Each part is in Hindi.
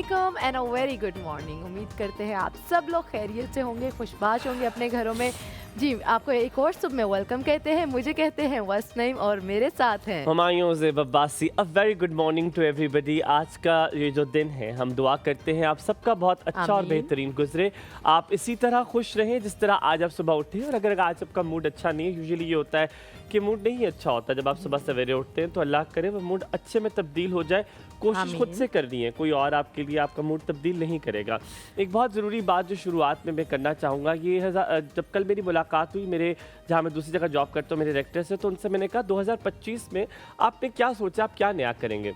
वालेकुम and a very good morning. उम्मीद करते हैं आप सब लोग खैरियत से होंगे, खुशबाश होंगे अपने घरों में। जी, आपको एक और सुबह वेलकम कहते हैं, मुझे कहते हैं वसनईम और मेरे साथ हैं Humayun Zeb Abbasi. A very good morning to everybody. आज का ये जो दिन है, हम दुआ करते हैं आप सबका बहुत अच्छा और बेहतरीन गुजरे। आप इसी तरह खुश रहें जिस तरह आज आप सुबह उठे। और अगर आज आपका मूड अच्छा नहीं है, यूजुअली ये होता है कि मूड नहीं अच्छा होता जब आप सुबह सवेरे उठते हैं, तो अल्लाह करे वो मूड अच्छे में तब्दील हो जाए। कोशिश खुद से करनी है, कोई और आपके लिए आपका मूड तब्दील नहीं करेगा। एक बहुत ज़रूरी बात जो शुरुआत में मैं करना चाहूँगा, ये जब कल मेरी मुलाकात हुई मेरे जहाँ मैं दूसरी जगह जॉब करता हूँ मेरे डायरेक्टर से, तो उनसे मैंने कहा 2025 में आपने क्या सोचा, आप क्या नया करेंगे।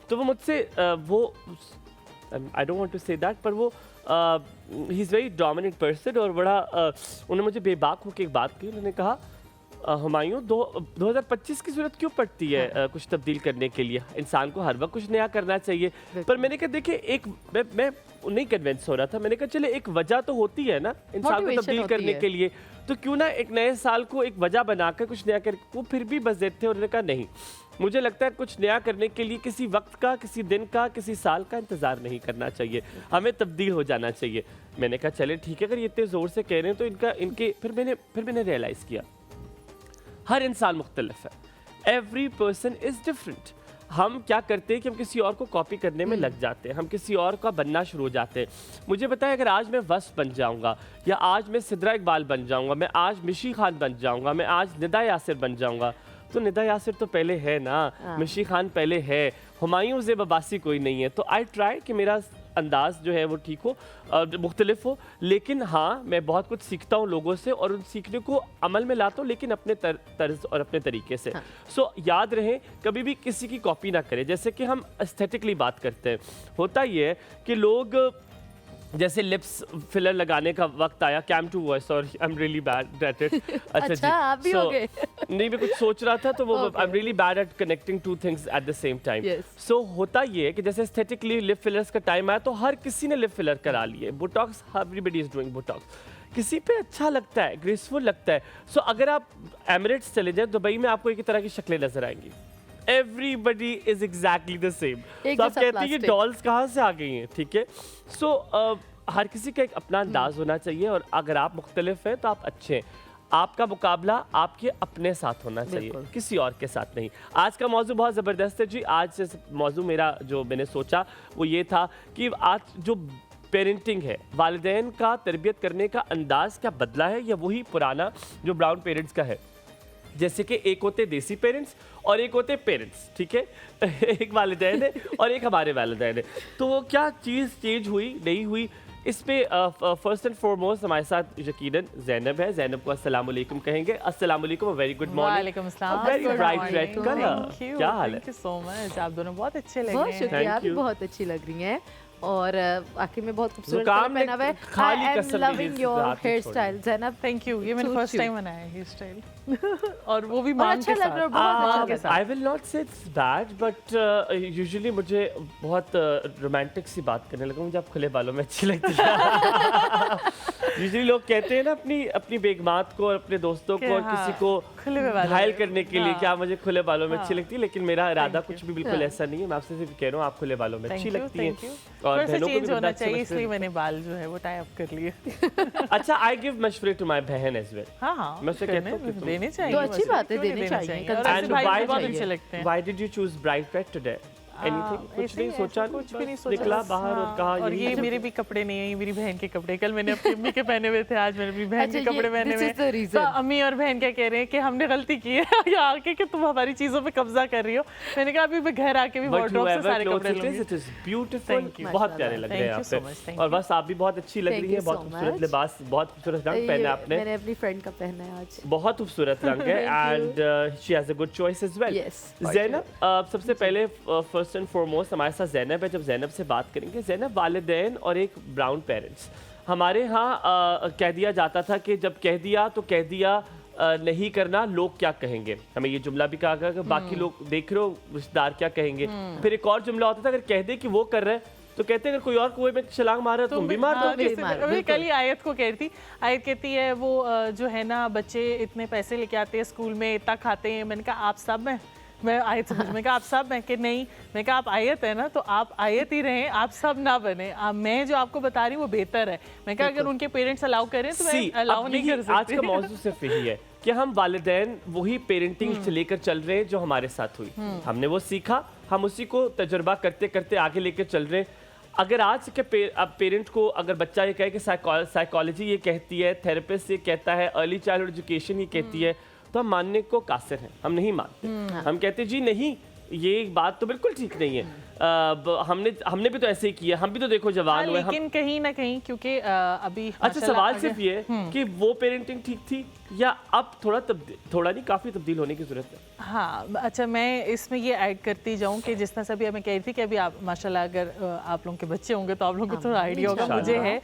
तो वो मुझसे I don't want to say that, पर वो he is very dominant person और बड़ा उन्होंने मुझे बेबाक होकर एक बात की। उन्होंने कहा हुमायूं 2025 की ज़रूरत क्यों पड़ती है कुछ तब्दील करने के लिए? इंसान को हर वक्त कुछ नया करना चाहिए। पर मैंने कहा देखिए, एक मैं नहीं कन्विंस हो रहा था। मैंने कहा चले एक वजह तो होती है ना इंसान को तब्दील करने के लिए, तो क्यों ना एक नए साल को एक वजह बनाकर कुछ नया कर। वो फिर भी बस देते थे। उन्होंने कहा नहीं, मुझे लगता है कुछ नया करने के लिए किसी वक्त का, किसी दिन का, किसी साल का इंतज़ार नहीं करना चाहिए, हमें तब्दील हो जाना चाहिए। मैंने कहा चले ठीक है, अगर ये इतने ज़ोर से कह रहे हैं तो इनके फिर मैंने रियलाइज़ किया हर इंसान मुख्तलिफ है। Every person is different. हम क्या करते हैं कि हम किसी और को कॉपी करने में लग जाते हैं, हम किसी और का बनना शुरू हो जाते हैं। मुझे बताएं, अगर आज मैं वस बन जाऊंगा, या आज मैं सिद्रा इकबाल बन जाऊंगा, मैं आज मिशी खान बन जाऊंगा, मैं आज निदा यासिर बन जाऊंगा, तो निदा यासिर तो पहले है ना, मिशी खान पहले है, हुमायूं ज़ेब अब्बासी कोई नहीं है। तो आई ट्राई कि मेरा अंदाज़ जो है वो ठीक हो, मुख्तलिफ हो, लेकिन हाँ मैं बहुत कुछ सीखता हूँ लोगों से और उन सीखने को अमल में लाता हूँ, लेकिन अपने तर्ज और अपने तरीके से। सो याद रहे, कभी भी किसी की कॉपी ना करें। जैसे कि हम एस्थेटिकली बात करते हैं, होता ये है कि लोग जैसे लिप्स फिलर लगाने का वक्त आया, कैम टू वॉइस, और आई am really bad at it. अच्छा जी, आप भी हो गए। नहीं, मैं कुछ सोच रहा था, तो वो I am really bad at connecting to things at the same time. So होता ये है कि जैसे एस्थेटिकली लिप फिलर्स का टाइम आया, तो हर किसी ने लिप फिलर करा लिए। Botox, everybody is doing botox. किसी पे अच्छा लगता है, ग्रेसफुल लगता है। सो अगर आप एमिरेट्स चले जाए, दुबई में आपको एक ही तरह की शक्लें नजर आएंगी। Everybody is exactly the same. तो आप कहते हैं कि डॉल्स कहाँ से आ गई हैं, ठीक है। सो हर किसी का एक अपना अंदाज होना चाहिए, और अगर आप मुख्तलिफ हैं तो आप अच्छे हैं। आपका मुकाबला आपके अपने साथ होना चाहिए, किसी और के साथ नहीं। आज का मौजू बहुत ज़बरदस्त है जी। आज मौजू मेरा जो मैंने सोचा वो ये था कि आज जो पेरेंटिंग है, वालिदैन का तरबियत करने का अंदाज़ क्या बदला है, या वही पुराना जो ब्राउन पेरेंट्स का है। जैसे कि एक होते देसी पेरेंट्स और एक होते पेरेंट्स, ठीक है। एक वालिदैन है और एक हमारे वालिदैन है। तो वो क्या चीज़ चेंज हुई, नहीं हुई, इस पे फर्स्ट एंड फॉरमोस्ट हमारे साथ यकीनन ज़ैनब है। ज़ैनब को अस्सलाम वालेकुम कहेंगे। अस्सलाम वालेकुम, वेरी गुड मॉर्निंग। वालेकुम अस्सलाम। वेरी ब्राइट रेड कलर, क्या हाल है? थैंक यू सो मच, आप दोनों बहुत अच्छे लग रहे हैं। बहुत शुक्रिया, आप भी बहुत अच्छी लग रही हैं। और आखिर में बहुत खूबसूरत पहना हुआ है। I am loving your hair style Zainab. Thank you, ये मैंने फर्स्ट टाइम बनाया हेयर स्टाइल। और वो भी मांग के साथ। मांग के साथ। I will not say it's bad, but usually मुझे बहुत रोमांटिक सी बात करने लगा, मुझे आप खुले बालों में अच्छी लगती है। यूजुअली लोग कहते हैं ना अपनी बेगमात को और अपने दोस्तों को और किसी को घायल करने के लिए, क्या मुझे खुले बालों में अच्छी लगती है। लेकिन मेरा इरादा कुछ भी बिल्कुल ऐसा नहीं है। मैं आपसे सिर्फ कह रहा हूँ आप खुले बालों में अच्छी लगती हैं, और बहनों को भी होना चाहिए, इसलिए मैंने बाल जो है वो टाई अप कर लिए। अच्छा, आई गिव मशवरे टू माय बहन एज वेल। हाँ, मैं उसे कहता हूँ देने चाहिए, तो अच्छी बात है, देने चाहिए। And why did you choose bright red today? Anything? कुछ नहीं सोचा, कुछ भी नहीं सोचा, निकला बाहर और कहा। और ये मेरे भी कपड़े नहीं है, ये मेरी बहन के कपड़े। कल मैंने अपनी अम्मी के पहने हुए थे, आज मैंने अपनी बहन के कपड़े पहने हुए। तो अम्मी और बहन क्या कह रहे हैं कि हमने गलती की है यहाँ आके कि तुम हमारी चीजों पे कब्जा कर रही हो। मैंने कहा अभी मैं घर आके भी वार्डरोब से सारे कपड़े लूंगी। इट इज ब्यूटीफुल, बहुत प्यारे लग रहे हैं आप पे। और बस आप भी बहुत अच्छी लग रही हैं, बहुत खूबसूरत लिबास, बहुत खूबसूरत रंग पहना आपने। मैंने अपनी फ्रेंड का पहना है आज, बहुत खूबसूरत रंग है, and she has a good choice as well. Zainab, सबसे पहले फर्स्ट एंड फॉरमोस्ट हमारे साथ ज़ैनब है। जब ज़ैनब से बात करेंगे, ज़ैनब, वालिदैन और एक ब्राउन पेरेंट्स, हमारे यहाँ कह दिया जाता था कि जब कह दिया तो कह दिया, नहीं करना लोग क्या कहेंगे। हमें ये जुमला भी कहा गया कि बाकी लोग देख रहे हो रिश्तेदार क्या कहेंगे। फिर एक और जुमला होता था, अगर कह दे कि वो कर रहे हैं तो कहते हैं अगर कोई और कुएं में छलांग मारा तो तुम भी मार दोगे। मैं कल ही आयत को कहती, आयत कहती है वो जो है ना, बच्चे इतने पैसे लेके आते हैं स्कूल में, इतना खाते हैं। मैंने कहा आप सब में मैं आयत समझ में कहा आप सब, मैं कि नहीं, मैं कहा आप आयत है ना तो आप आयत ही रहें, आप सब ना बने। मैं जो आपको बता रही हूँ वो बेहतर है। मैं कहा अगर उनके पेरेंट्स अलाउ करें तो मैं अलाउ नहीं कर सकती। आज का मौजूद सिर्फ यही है कि हम वालिदैन वही पेरेंटिंग से लेकर चल रहे हैं जो हमारे साथ हुई। हमने वो सीखा, हम उसी को तजुर्बा करते करते आगे लेकर चल रहे हैं। अगर आज के अब पेरेंट को अगर बच्चा ये कहे कि साइकोलॉजी ये कहती है, थेरेपिस्ट ये कहता है, अर्ली चाइल्डहुड एजुकेशन ये कहती है, तो हम मानने को कासिर हैं, हम नहीं मानते। हम कहते जी नहीं, ये बात तो बिल्कुल ठीक नहीं है। हमने भी तो ऐसे ही किया, हम भी तो देखो जवान हुए। लेकिन कहीं ना कहीं क्योंकि अभी अच्छा सवाल सिर्फ ये कि वो पेरेंटिंग ठीक थी या अब थोड़ा नहीं काफी तब्दील होने की जरूरत है? हाँ, अच्छा मैं इसमें ये ऐड करती जाऊँ कि जिस तरह से अभी मैं कह रही थी कि अभी आप माशाल्लाह अगर आप लोगों के बच्चे होंगे तो आप लोगों को थोड़ा आइडिया होगा, मुझे है।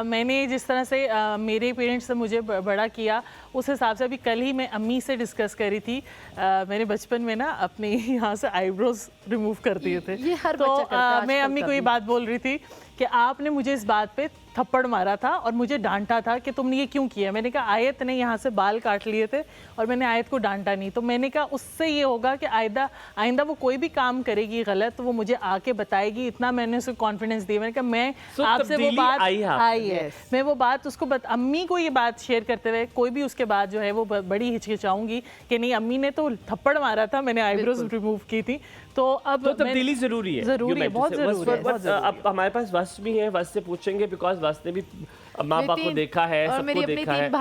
मैंने जिस तरह से मेरे पेरेंट्स ने मुझे बड़ा किया उस हिसाब से अभी कल ही मैं अम्मी से डिस्कस करी थी। मैंने बचपन में ना अपने यहाँ से आईब्रोज रिमूव कर दिए थे, ये हर तो बच्चा करता है मैं अम्मी को ये बात बोल रही थी कि आपने मुझे इस बात पे थप्पड़ मारा था और मुझे डांटा था कि तुमने ये क्यों किया। मैंने कहा आयत ने यहाँ से बाल काट लिए थे और मैंने आयत को डांटा नहीं। तो मैंने कहा उससे ये होगा कि आइंदा वो कोई भी काम करेगी गलत तो वो मुझे आके बताएगी। इतना मैंने उसे कॉन्फिडेंस दिया। मैंने कहा मैं आपसे वो बात आई है, मैं वो बात उसको अम्मी को ये बात शेयर करते हुए कोई भी उसके बाद जो है वो बड़ी हिचकिचाऊंगी कि नहीं अम्मी ने तो थप्पड़ मारा था, मैंने आईब्रोज रिमूव की थी। तो अब तो तब्दीली जरूरी है, बहुत जरूरी है। अब हमारे पास वस्त भी है, वस्त से पूछेंगे बिकॉज वस्त ने भी माँ बाप को देखा है, सबको देखा है, तीन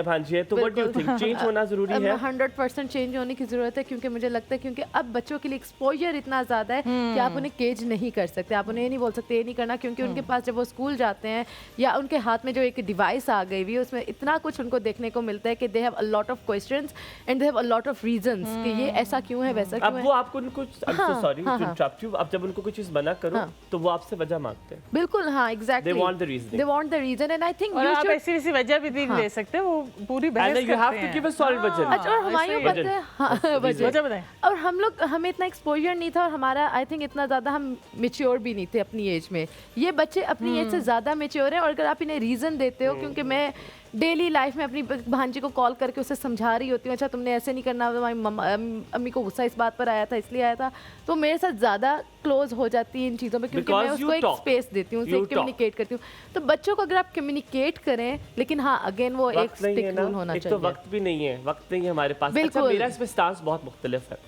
भांजियां, तो what do you think change होना जरूरी है? 100% चेंज होने की जरूरत है, क्योंकि मुझे लगता है क्योंकि अब बच्चों के लिए एक्सपोजर इतना ज्यादा है कि आप उन्हें केज नहीं कर सकते। आप उन्हें ये नहीं बोल सकते ये नहीं करना, क्योंकि उनके पास जब वो स्कूल जाते हैं या उनके हाथ में जो एक डिवाइस आ गई हुई है उसमें इतना कुछ उनको देखने को मिलता है कि they have a lot of questions and they have a lot of reasons कि ये ऐसा क्यों है, वैसा क्यों है। अब वो आपको उनको सॉरी टू इंटरप्ट यू, अब जब उनको कोई चीज मना करो तो वो आपसे वजह मांगते हैं। बिल्कुल, हाँ, exactly, they want the reason, they want the reason and I think ऐसी वजह भी ले सकते हैं, वो पूरी बहस करते हैं। you have to give a solid वजह। अच्छा, और हमारे पता है, हाँ, वजह बताएं। और हमें इतना एक्सपोजर नहीं था और हमारा आई थिंक इतना ज़्यादा हम मेच्योर भी नहीं थे अपनी एज में। ये बच्चे अपनी एज से ज़्यादा मेच्योर हैं और अगर आप इन्हें रीज़न देते हो, क्योंकि मैं डेली लाइफ में अपनी भांजी को कॉल करके उसे समझा रही होती हूँ, अच्छा तुमने ऐसे नहीं करना, तुम्हारी अम्मी को गुस्सा इस बात पर आया था इसलिए आया था, तो मेरे साथ ज़्यादा क्लोज हो जाती है इन चीज़ों में, क्योंकि मैं उसको एक स्पेस देती हूँ, उसे कम्युनिकेट करती हूँ। तो बच्चों को अगर आप कम्युनिकेट करें, लेकिन हाँ अगेन वो एक स्टिक रूल होना चाहिए। तो वक्त भी नहीं है, वक्त नहीं है हमारे पास। अच्छा, मेरा इसमें स्टांस बहुत मुख्तलिफ है।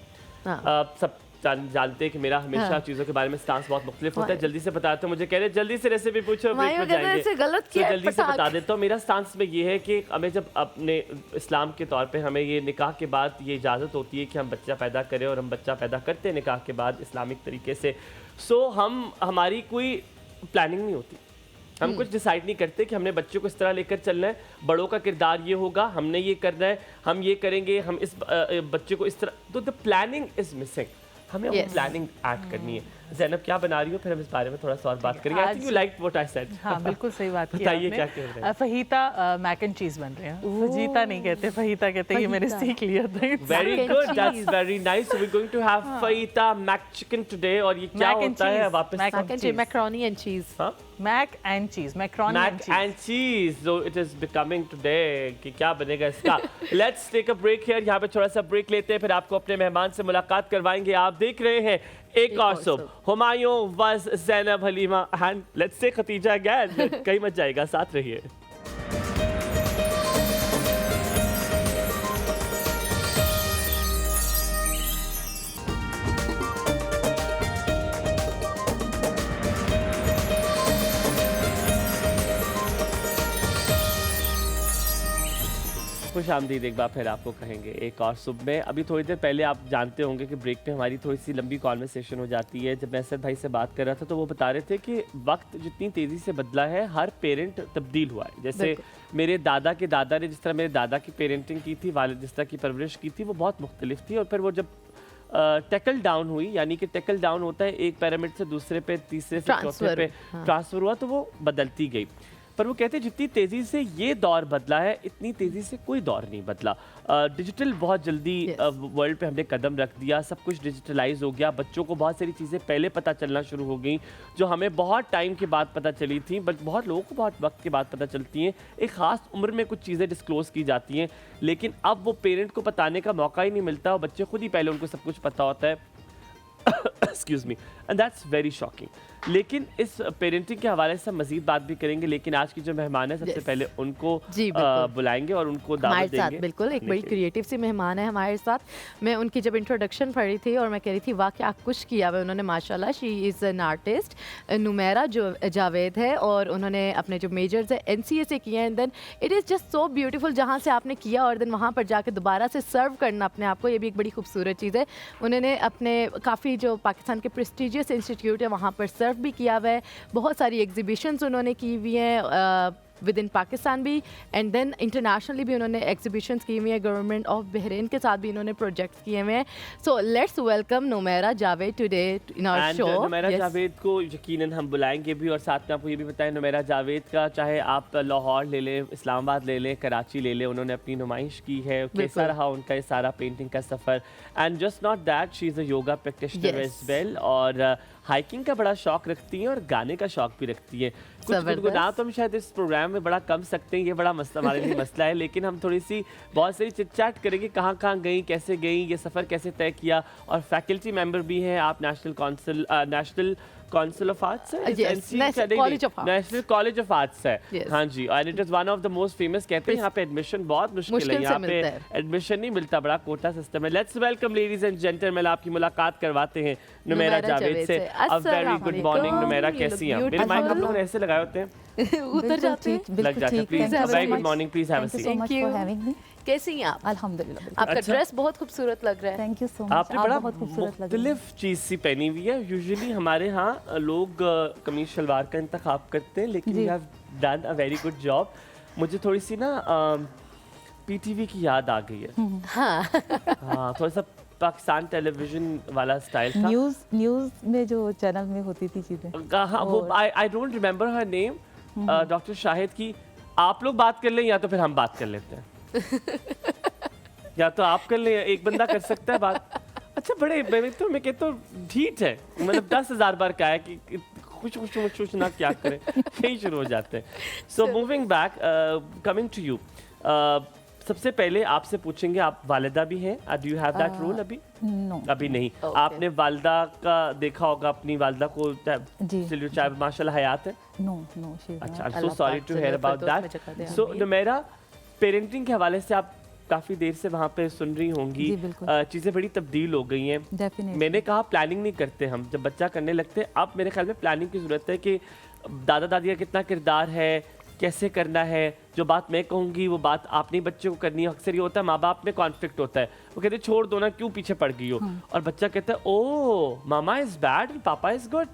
सब जानते हैं कि मेरा हमेशा चीजों के बारे में स्टांस बहुत मुख्तलिफ होता है। जल्दी से बताते हो, मुझे कह रहे जल्दी से रेसिपी पूछो, ब्रेक में जाएंगे, तो जल्दी से बता देता हूँ। मेरा स्टांस में ये है कि हमें जब अपने इस्लाम के तौर पे हमें ये निकाह के बाद ये इजाज़त होती है कि हम बच्चा पैदा करें और हम बच्चा पैदा करते हैं निकाह के बाद इस्लामिक तरीके से। सो हमारी कोई प्लानिंग नहीं होती, हम कुछ डिसाइड नहीं करते कि हमने बच्चों को इस तरह लेकर चलना है, बड़ों का किरदार ये होगा, हमने ये करना है, हम ये करेंगे, हम इस बच्चे को इस तरह, तो द प्लानिंग इज मिसिंग। हमें वो प्लानिंग ऐड करनी है। ज़ैनब क्या बना रही हो, फिर हम इस बारे में थोड़ा सा और बात करेंगे। I think you like what I said. हाँ, बिल्कुल सही बात की बताइए क्या कह रहे हैं? फहीता मैक एंड चीज बन रहे हैं। फजीता नहीं कहते, फहीता कहते हैं। ये मैंने सीख लिया था। Very good, that's very nice. We going to have fajita mac chicken today. और ये क्या होता है वापस? Macaroni and cheese. हां, mac and cheese, macaroni and cheese. So it is becoming today कि क्या बनेगा इसका। Let's take a break here. यहाँ पे थोड़ा सा ब्रेक लेते हैं, फिर आपको अपने मेहमान से मुलाकात करवाएंगे। आप देख रहे हैं एक और सुबह, हुमायूं वस Zainab Halima and let's say Khatija again. कहीं मत जाएगा, साथ रहिए। खुश आमदीद एक बार फिर आपको कहेंगे एक और सुबह में। अभी थोड़ी देर पहले आप जानते होंगे कि ब्रेक पे हमारी थोड़ी सी लंबी कॉन्वर्सेशन हो जाती है। जब मैं असद भाई से बात कर रहा था तो वो बता रहे थे कि वक्त जितनी तेज़ी से बदला है, हर पेरेंट तब्दील हुआ है। जैसे मेरे दादा के दादा ने जिस तरह मेरे दादा की पेरेंटिंग की थी, वालिद जिस तरह की परवरिश की थी, वो बहुत मुख्तलिफ थी। और फिर वो जब टेकल डाउन हुई, यानी कि टेकल डाउन होता है एक पैरामिड से दूसरे पे, तीसरे से चौथे पे ट्रांसफ़र हुआ, तो वो बदलती गई। पर वो कहते हैं जितनी तेज़ी से ये दौर बदला है इतनी तेज़ी से कोई दौर नहीं बदला। डिजिटल बहुत जल्दी वर्ल्ड पे हमने कदम रख दिया, सब कुछ डिजिटलाइज हो गया, बच्चों को बहुत सारी चीज़ें पहले पता चलना शुरू हो गई जो हमें बहुत टाइम के बाद पता चली थी, बट बहुत लोगों को बहुत वक्त के बाद पता चलती हैं। एक ख़ास उम्र में कुछ चीज़ें डिस्क्लोज़ की जाती हैं, लेकिन अब वो पेरेंट को बताने का मौका ही नहीं मिलता और बच्चे खुद ही पहले उनको सब कुछ पता होता है। Excuse me, and that's very shocking. लेकिन इस पेरेंटिंग के हवाले से हम मजीद बात भी करेंगे, लेकिन आज की जो मेहमान है सबसे पहले उनको बुलाएंगे और उनको दावत देंगे। बिल्कुल, एक बड़ी क्रिएटिव सी मेहमान है हमारे साथ। मैं उनकी जब इंट्रोडक्शन पढ़ी थी और मैं कह रही थी वाह क्या कुछ किया हुआ उन्होंने, माशाल्लाह। शी इज़ एन आर्टिस्ट, नुमेरा जो जावेद है, और उन्होंने अपने जो मेजर्स है NCA से किए हैं, and then it is just so beautiful जहाँ से आपने किया और देन वहाँ पर जाके दोबारा से सर्व करना अपने आप को, ये भी एक बड़ी खूबसूरत चीज़ है। उन्होंने अपने काफ़ी जो पाकिस्तान के प्रेस्टिजियस इंस्टीट्यूट है वहाँ पर सर्व भी किया हुआ है, बहुत सारी एग्जीबिशंस उन्होंने की हुई हैं विद इन पाकिस्तान भी, एंड देन इंटरनेशनली भी उन्होंने एग्जीबिशंस की हुई हैं। गवर्नमेंट ऑफ बहरीन के साथ भी इन्होंने प्रोजेक्ट्स किए हुए हैं। So let's welcome Numera Javed today in our show. Numera Javed को यकीनन हम बुलाएंगे भी, और साथ में आपको ये भी बताएं नुमेरा जावेद का चाहे आप लाहौर ले लें, इस्लामाबाद ले लें, कराची ले लें, उन्होंने अपनी नुमाइश की है। कैसा रहा उनका ये सारा पेंटिंग का सफ़र? And just not that, she is a yoga practitioner as well, और हाइकिंग का बड़ा शौक रखती हैं और गाने का शौक भी रखती हैं। कुछ गुनगुना तो हम शायद इस प्रोग्राम में बड़ा कम सकते हैं, ये बड़ा मसला हमारे लिए मसला है, लेकिन हम थोड़ी सी बहुत सारी चिट चैट करेंगे, कहाँ कहाँ गई, कैसे गई, ये सफ़र कैसे तय किया। और फैकल्टी मेंबर भी हैं आप नेशनल काउंसिल ऑफ आर्ट्स है, नेशनल कॉलेज ऑफ आर्ट्स है। हाँ जी, और it is one of the most famous. कहते हैं यहाँ पे एडमिशन बहुत मुश्किल है, यहाँ पे एडमिशन नहीं मिलता, बड़ा कोटा सिस्टम है। Let's welcome ladies and gentleman, आपकी मुलाकात करवाते हैं नुमेरा जावेद से। अ वेरी गुड मॉर्निंग नुमेरा, कैसी हैं? मेरे माइक आप लोग ऐसे लगाए होते हैं उतर जाते हैं, लग जाते हैं। Please very good morning, please have a seat. Thank you. कैसी हैं आप? अल्हम्दुलिल्लाह। आपका ड्रेस बहुत खूबसूरत लग रहा है। Thank you so much. आपने बड़ा बहुत खूबसूरत लग रही है। मुख्तलिफ चीज़ सी पहनी हुई है। यूजुअली हमारे यहाँ लोग कमीज शलवार का इंतखाब करते हैं, लेकिन you have done a very good job. मुझे थोड़ी सी ना PTV की याद आ गई है। हाँ, थोड़ा सा पाकिस्तान टेलीविजन वाला स्टाइल था। न्यूज़ में जो चैनल में होती थी चीज़ें। हाँ, वो I don't remember her name, doctor Shahid की। आप लोग बात कर लें या तो फिर हम बात कर लेते हैं। या तो आप कर लें, एक बंदा कर सकता है बात। अच्छा, बड़े मैं कहता हूँ ढीठ है, मतलब 10,000 बार कहा है कि कुछ ना क्या करें, यही शुरू हो जाते हैं। So moving back, coming to you, सबसे पहले आपसे पूछेंगे, आप वालिदा भी हैं, do you have that role? अभी नो, अभी नहीं। आपने वालिदा का देखा होगा, अपनी वालिदा को चाहे माशाल्लाह हयात है? नो, अच्छा, I am so sorry to hear about that. So Numera, parenting के हवाले से आप काफ़ी देर से वहाँ पे सुन रही होंगी, चीज़ें बड़ी तब्दील हो गई हैं। मैंने कहा प्लानिंग नहीं करते हम, जब बच्चा करने लगते हैं, अब मेरे ख्याल में प्लानिंग की ज़रूरत है कि दादा दादी का कितना किरदार है, कैसे करना है। जो बात मैं कहूँगी वो बात आपने बच्चे को करनी है। अक्सर ये होता है माँ बाप में कॉन्फ्लिक्ट होता है, वो कहते हैं छोड़ दो ना, क्यों पीछे पड़ गई हो, और बच्चा कहता है ओ मामा इज़ बैड एंड पापा इज़ गुड।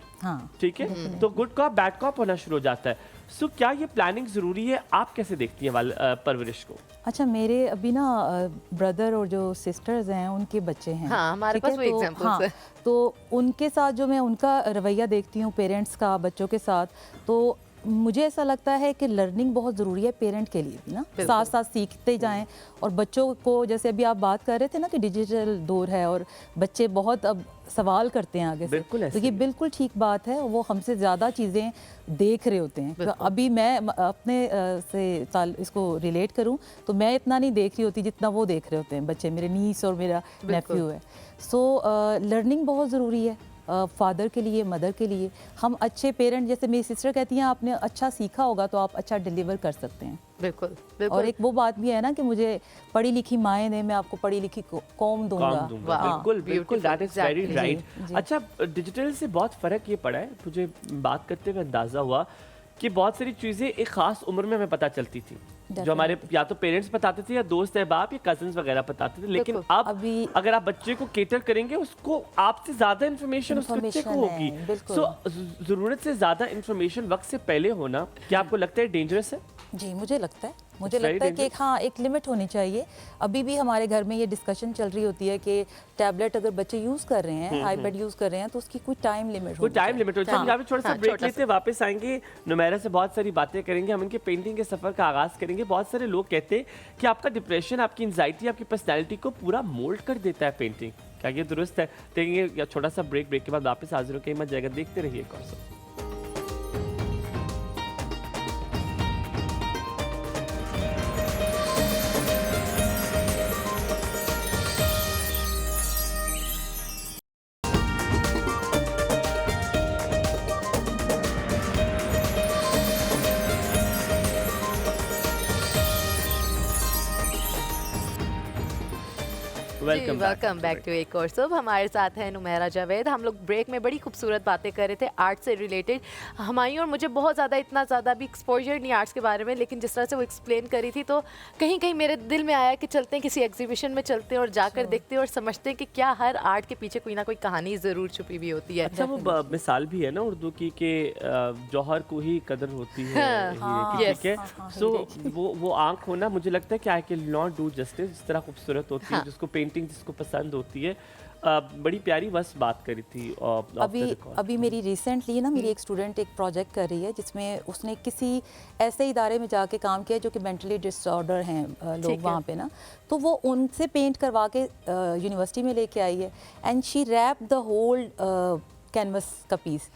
ठीक है, तो गुड कॉप बैड कॉप होना शुरू हो जाता है। सो क्या ये प्लानिंग ज़रूरी है? आप कैसे देखती हैं परवरिश को? अच्छा, मेरे अभी ना ब्रदर और जो सिस्टर्स हैं उनके बच्चे हैं। हाँ, हमारे पास वो एग्जांपल्स हैं। तो उनके साथ जो मैं उनका रवैया देखती हूँ पेरेंट्स का बच्चों के साथ, तो मुझे ऐसा लगता है कि लर्निंग बहुत ज़रूरी है पेरेंट के लिए भी ना, साथ साथ सीखते जाएं। और बच्चों को, जैसे अभी आप बात कर रहे थे ना कि डिजिटल दौर है और बच्चे बहुत अब सवाल करते हैं आगे से, तो ये बिल्कुल ठीक बात है। वो हमसे ज़्यादा चीज़ें देख रहे होते हैं। तो अभी मैं अपने से इसको रिलेट करूं तो मैं इतना नहीं देख रही होती जितना वो देख रहे होते हैं बच्चे, मेरे नीस और मेरा नेफ्यू है। सो लर्निंग बहुत ज़रूरी है फादर के लिए, मदर के लिए। हम अच्छे पेरेंट, जैसे मेरी सिस्टर कहती हैं, आपने अच्छा सीखा होगा तो आप अच्छा डिलीवर कर सकते हैं। बिल्कुल। और एक वो बात भी है ना कि मुझे पढ़ी लिखी माएँ ने, मैं आपको पढ़ी लिखी कौम दूंगा। बिल्कुल, दैट इज वेरी राइट। अच्छा, डिजिटल से बहुत फ़र्क ये पड़ा है, मुझे बात करते हुए अंदाज़ा हुआ कि बहुत सारी चीज़ें एक ख़ास उम्र में हमें पता चलती थी, जो हमारे या तो पेरेंट्स बताते थे या दोस्त अहबाब या कजन्स वगैरह बताते थे। लेकिन अब अगर आप बच्चे को केटर करेंगे, उसको आपसे ज़्यादा इन्फॉर्मेशन उस बच्चे को होगी। सो ज़रूरत से ज़्यादा इन्फॉर्मेशन वक्त से पहले होना, क्या आपको लगता है डेंजरस है? जी, मुझे लगता है मुझे लगता है कि एक लिमिट होनी चाहिए। अभी भी हमारे घर में ये डिस्कशन चल रही होती है कि टैबलेट अगर बच्चे यूज़ कर रहे हैं, आईपैड यूज़ कर रहे हैं, तो उसकी कोई टाइम लिमिट हो जाए। हम थोड़ा सा ब्रेक लेते हैं, वापस आएंगे, नुमैरा से बहुत सारी बातें करेंगे, हम इनके पेंटिंग के सफ़र का आगाज़ करेंगे। बहुत सारे लोग कहते हैं कि आपका डिप्रेशन, आपकी एंजाइटी, आपकी पर्सनैलिटी को पूरा मोल्ड कर देता है पेंटिंग। क्या ये दुरुस्त है? देखेंगे छोटा सा ब्रेक के बाद वापस हाजिर होकर मत जाएगा। देखते रहिए कौन सा। वेलकम बैक टू एक और सब। हमारे साथ है नुमैरा जावेद। हम लोग ब्रेक में बड़ी खूबसूरत बातें कर रहे थे आर्ट से रिलेटेड। हमारी और मुझे बहुत ज़्यादा इतना ज़्यादा भी एक्सपोजर नहीं आर्ट्स के बारे में, लेकिन जिस तरह से वो एक्सप्लेन करी थी तो कहीं कहीं मेरे दिल में आया कि चलते हैं किसी एग्जीबिशन में, चलते हैं और जाकर देखते हैं और समझते हैं कि क्या हर आर्ट के पीछे कोई ना कोई कहानी ज़रूर छुपी हुई होती है। अच्छा, वो मिसाल भी है ना उर्दू की कि जौहर को ही कदर होती है, ठीक है। सो वो आँख होना, मुझे लगता है कि I can not do justice. जिस तरह खूबसूरत होती है, जिसको पेंटिंग जिसको पसंद होती है, बड़ी प्यारी बस बात करी थी। अभी मेरी रिसेंटली ना मेरी एक स्टूडेंट एक प्रोजेक्ट कर रही है जिसमें उसने किसी ऐसे इदारे में जाके काम किया जो कि मेंटली डिसऑर्डर हैं लोग वहाँ पे ना, तो वो उनसे पेंट करवा के यूनिवर्सिटी में लेके आई है and she wrap the whole canvas का पीस।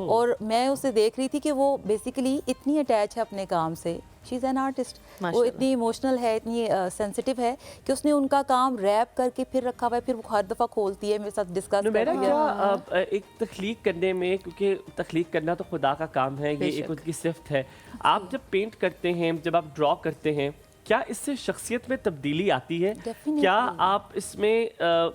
और मैं उसे देख रही थी कि वो बेसिकली इतनी अटैच है अपने काम से। She is an artist. वो इतनी इमोशनल है, इतनी सेंसिटिव है कि उसने उनका काम रैप करके फिर रखा हुआ है, फिर वो हर दफ़ा खोलती है, मेरे साथ डिस्कस करती है। एक तख्लीक करने में, क्योंकि तख्लीक करना तो खुदा का काम है, ये एक उनकी सिफ्त है। आप जब पेंट करते हैं, जब आप ड्रॉ करते हैं, क्या इससे शख्सियत में तब्दीली आती है? क्या आप इसमें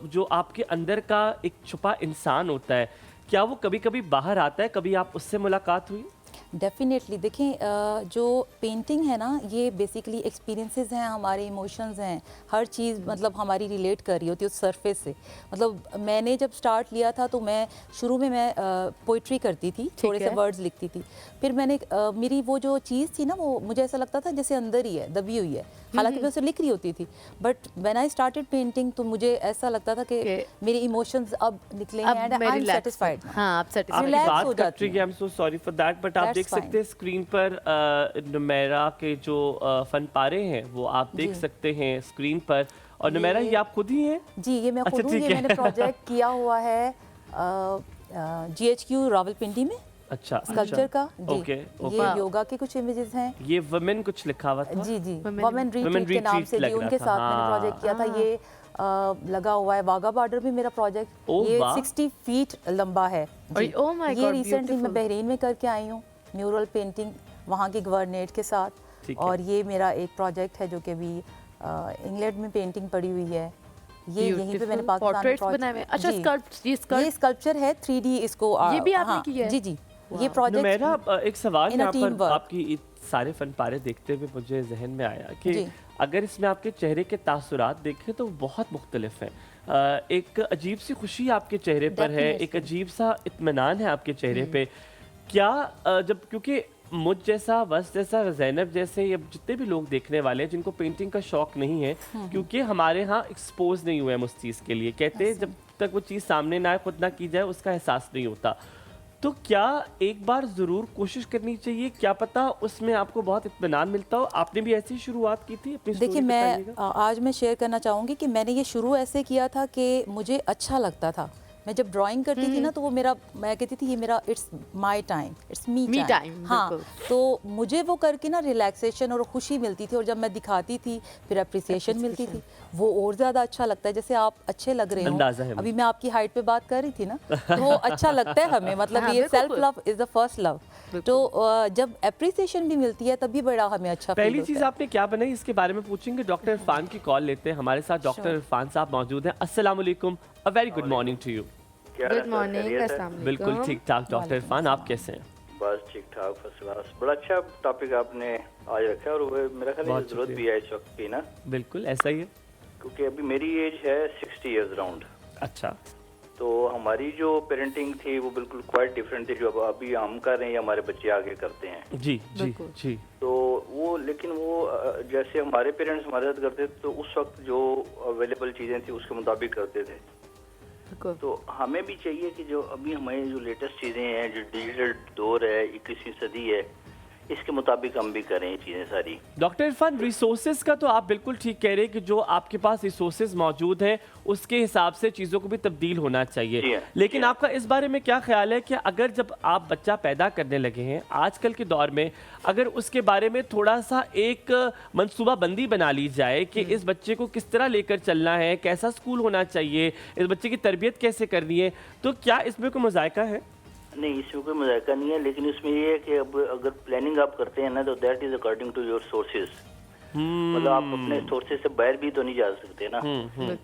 जो आपके अंदर का एक छुपा इंसान होता है, क्या वो कभी कभी बाहर आता है? कभी आप उससे मुलाकात हुई? डेफिनेटली। देखें, जो पेंटिंग है ना, ये बेसिकली एक्सपीरियंसेस हैं, हमारे इमोशंस हैं, हर चीज़ मतलब हमारी रिलेट कर रही होती है उस सरफेस से। मतलब मैंने जब स्टार्ट लिया था तो मैं शुरू में मैं पोइट्री करती थी, थोड़े से वर्ड्स लिखती थी। फिर मैंने मेरी वो जो चीज़ थी ना, वो मुझे ऐसा लगता था जैसे अंदर ही है, दबी हुई है, हालांकि मैं उसे लिख रही होती थी। But when I started painting तो मुझे ऐसा लगता था कि मेरे इमोशंस अब निकले हैं एंड आई एम सेटिस्फाइड। हां, आप सेटिस्फाइड रिलैक्स हो जाती है। I am so sorry for that, but आप देख सकते हैं स्क्रीन पर नुमैरा के जो फन पारे हैं वो आप देख सकते हैं स्क्रीन पर। और नुमैरा, ये आप खुद ही हैं? जी, ये मैं खुद हूँ। ये मैंने प्रोजेक्ट किया हुआ है GHQ रावलपिंडी में। अच्छा, स्कल्पचर का जी। ओके। ये योगा के कुछ इमेजेस हैं। ये वुमेन कुछ लिखा हुआ था? जी, वुमेन रिट्रीट के नाम से जी, उनके साथ मैंने प्रोजेक्ट किया था। ये लगा हुआ है वाघा बॉर्डर में मेरा प्रोजेक्ट। ये 60 फीट लंबा है। ये रिसेंटली मैं बहरीन में करके आई हूँ, म्यूरल पेंटिंग वहाँ के गवर्नेट के साथ। और ये मेरा एक प्रोजेक्ट है जो कि अभी इंग्लैंड में पेंटिंग पड़ी हुई है। ये यहीं पे मैंने पाकिस्तान में। अच्छा, ये स्कल्पचर है 3D। इसको ये भी आपने किया है? जी, ये प्रोजेक्ट। मेरा एक सवाल यहाँ पर आपकी सारे फन पारे देखते हुए मुझे जहन में आया कि अगर इसमें आपके चेहरे के तासुरात देखें तो बहुत मुख्तलिफ हैं। एक अजीब सी खुशी आपके चेहरे पर है, एक अजीब सा इत्मीनान है आपके चेहरे पे। क्या जब, क्योंकि मुझ जैसा, वस जैसा, ज़ैनब जैसे, ये जितने भी लोग देखने वाले हैं जिनको पेंटिंग का शौक नहीं है, क्योंकि हमारे यहाँ एक्सपोज नहीं हुए हम उस चीज़ के लिए, कहते हैं जब तक वो चीज़ सामने ना आए, खुद ना की जाए, उसका एहसास नहीं होता। तो क्या एक बार ज़रूर कोशिश करनी चाहिए? क्या पता उसमें आपको बहुत इत्मीनान मिलता हो। आपने भी ऐसी शुरुआत की थी अपनी? देखिए, मैं आज मैं शेयर करना चाहूँगी कि मैंने ये शुरू ऐसे किया था कि मुझे अच्छा लगता था। मैं जब ड्राइंग करती थी ना, तो वो मेरा, मैं कहती थी ये मेरा it's my time, it's me time. हाँ, तो मुझे वो करके ना रिलैक्सेशन और खुशी मिलती थी, और जब मैं दिखाती थी फिर अप्रिसिएशन मिलती थी, वो और ज़्यादा अच्छा लगता है। जैसे आप अच्छे लग रहे हो, अभी मैं आपकी हाइट पे बात कर रही थी ना, तो वो अच्छा लगता है हमें। मतलब ये self love is the first love. तो जब अप्रिसिएशन भी मिलती है तभी बड़ा हमें अच्छा। पहली चीज़ आपने क्या बनाई, इसके बारे में पूछेंगे। डॉक्टर इरफान की कॉल लेते हैं। हमारे साथ डॉक्टर इरफान साहब मौजूद हैं। अस्सलाम वालेकुम, a very good morning to you. Good morning. बिल्कुल ठीक ठाक डॉक्टर इरफान, आप कैसे हैं? बस ठीक ठाक, फर्स्ट क्लास। बड़ा अच्छा टॉपिक आपने आज रखा है, और वो मेरा ख्याल है जरूरत भी है इस वक्त की ना। बिल्कुल ऐसा ही है, क्योंकि अभी मेरी एज है 60 इयर्स राउंड। अच्छा। तो हमारी जो पेरेंटिंग थी वो बिल्कुल क्वाइट डिफरेंट थी, जो अभी हम कर रहे हैं या हमारे बच्चे आगे करते हैं। जी जी जी। तो वो लेकिन वो जैसे हमारे पेरेंट्स मदद करते तो उस वक्त जो अवेलेबल चीज़ें थी उसके मुताबिक करते थे। तो हमें भी चाहिए कि जो अभी हमारी जो लेटेस्ट चीज़ें हैं, जो डिजिटल दौर है, 21वीं सदी है, इसके मुताबिक हम भी करें ये चीज़ें सारी। डॉक्टर इरफान, रिसोर्सेज का तो आप बिल्कुल ठीक कह रहे हैं कि जो आपके पास रिसोर्सेज मौजूद है उसके हिसाब से चीज़ों को भी तब्दील होना चाहिए। लेकिन आपका इस बारे में क्या ख्याल है कि अगर जब आप बच्चा पैदा करने लगे हैं आजकल के दौर में, अगर उसके बारे में थोड़ा सा एक मनसूबाबंदी बना ली जाए कि इस बच्चे को किस तरह लेकर चलना है, कैसा स्कूल होना चाहिए, इस बच्चे की तरबियत कैसे करनी है, तो क्या इसमें कोई मज़ायका है? नहीं, इसमें कोई मजाका नहीं है, लेकिन इसमें ये है कि अब अगर प्लानिंग आप करते हैं ना तो that is according to your sources. मतलब आप अपने सोर्सेज से बाहर भी तो नहीं जा सकते ना।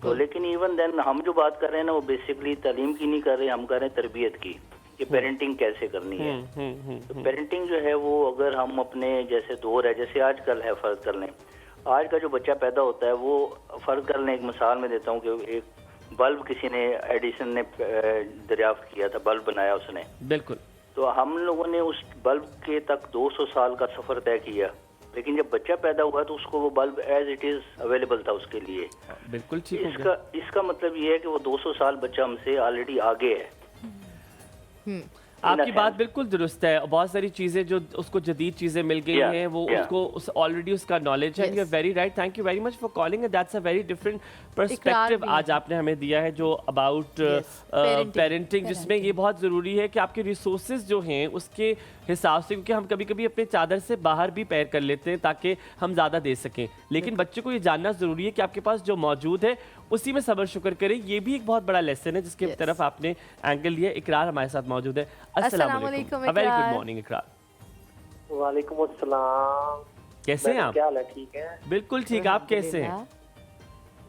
तो लेकिन इवन देन हम जो बात कर रहे हैं ना वो बेसिकली तालीम की नहीं कर रहे, हम कर रहे हैं तरबियत की, कि पेरेंटिंग कैसे करनी है। तो पेरेंटिंग जो है वो अगर हम अपने जैसे दौर है, जैसे आजकल है, फर्ज कर लें आज का जो बच्चा पैदा होता है वो, फर्ज कर लें एक मिसाल में देता हूँ कि एक बल्ब किसी ने, एडिसन ने दरियाफ्त किया था, बल्ब बनाया उसने, बिल्कुल। तो हम लोगों ने उस बल्ब के तक 200 साल का सफर तय किया, लेकिन जब बच्चा पैदा हुआ तो उसको वो bulb as it is available था उसके लिए। बिल्कुल ठीक। इसका मतलब ये है कि वो 200 साल बच्चा हमसे ऑलरेडी आगे है। आपकी बात बिल्कुल दुरुस्त है। बहुत सारी चीजें जो उसको जदीद चीजें मिल गई हैं, वो उसको ऑलरेडी उसका नॉलेज है। You are very right, thank you very much for calling, that's a very different perspective आज आपने हमें दिया है जो अबाउट पेरेंटिंग, जिसमें ये बहुत ज़रूरी है कि आपके रिसोर्सेज जो हैं उसके हिसाब से, क्योंकि हम कभी कभी अपने चादर से बाहर भी पैर कर लेते हैं ताकि हम ज़्यादा दे सकें, लेकिन बच्चे को ये जानना ज़रूरी है कि आपके पास जो मौजूद है उसी में सब्र शुक्र करें। ये भी एक बहुत बड़ा लेसन है जिसके तरफ आपने एंगल लिया। इकरार हमारे साथ मौजूद है। अस्सलाम वालेकुम, वेरी गुड मॉर्निंग इकरार। वालेकुम अस्सलाम, कैसे हैं आप? क्या हाल है? ठीक है, बिल्कुल ठीक। आप कैसे हैं?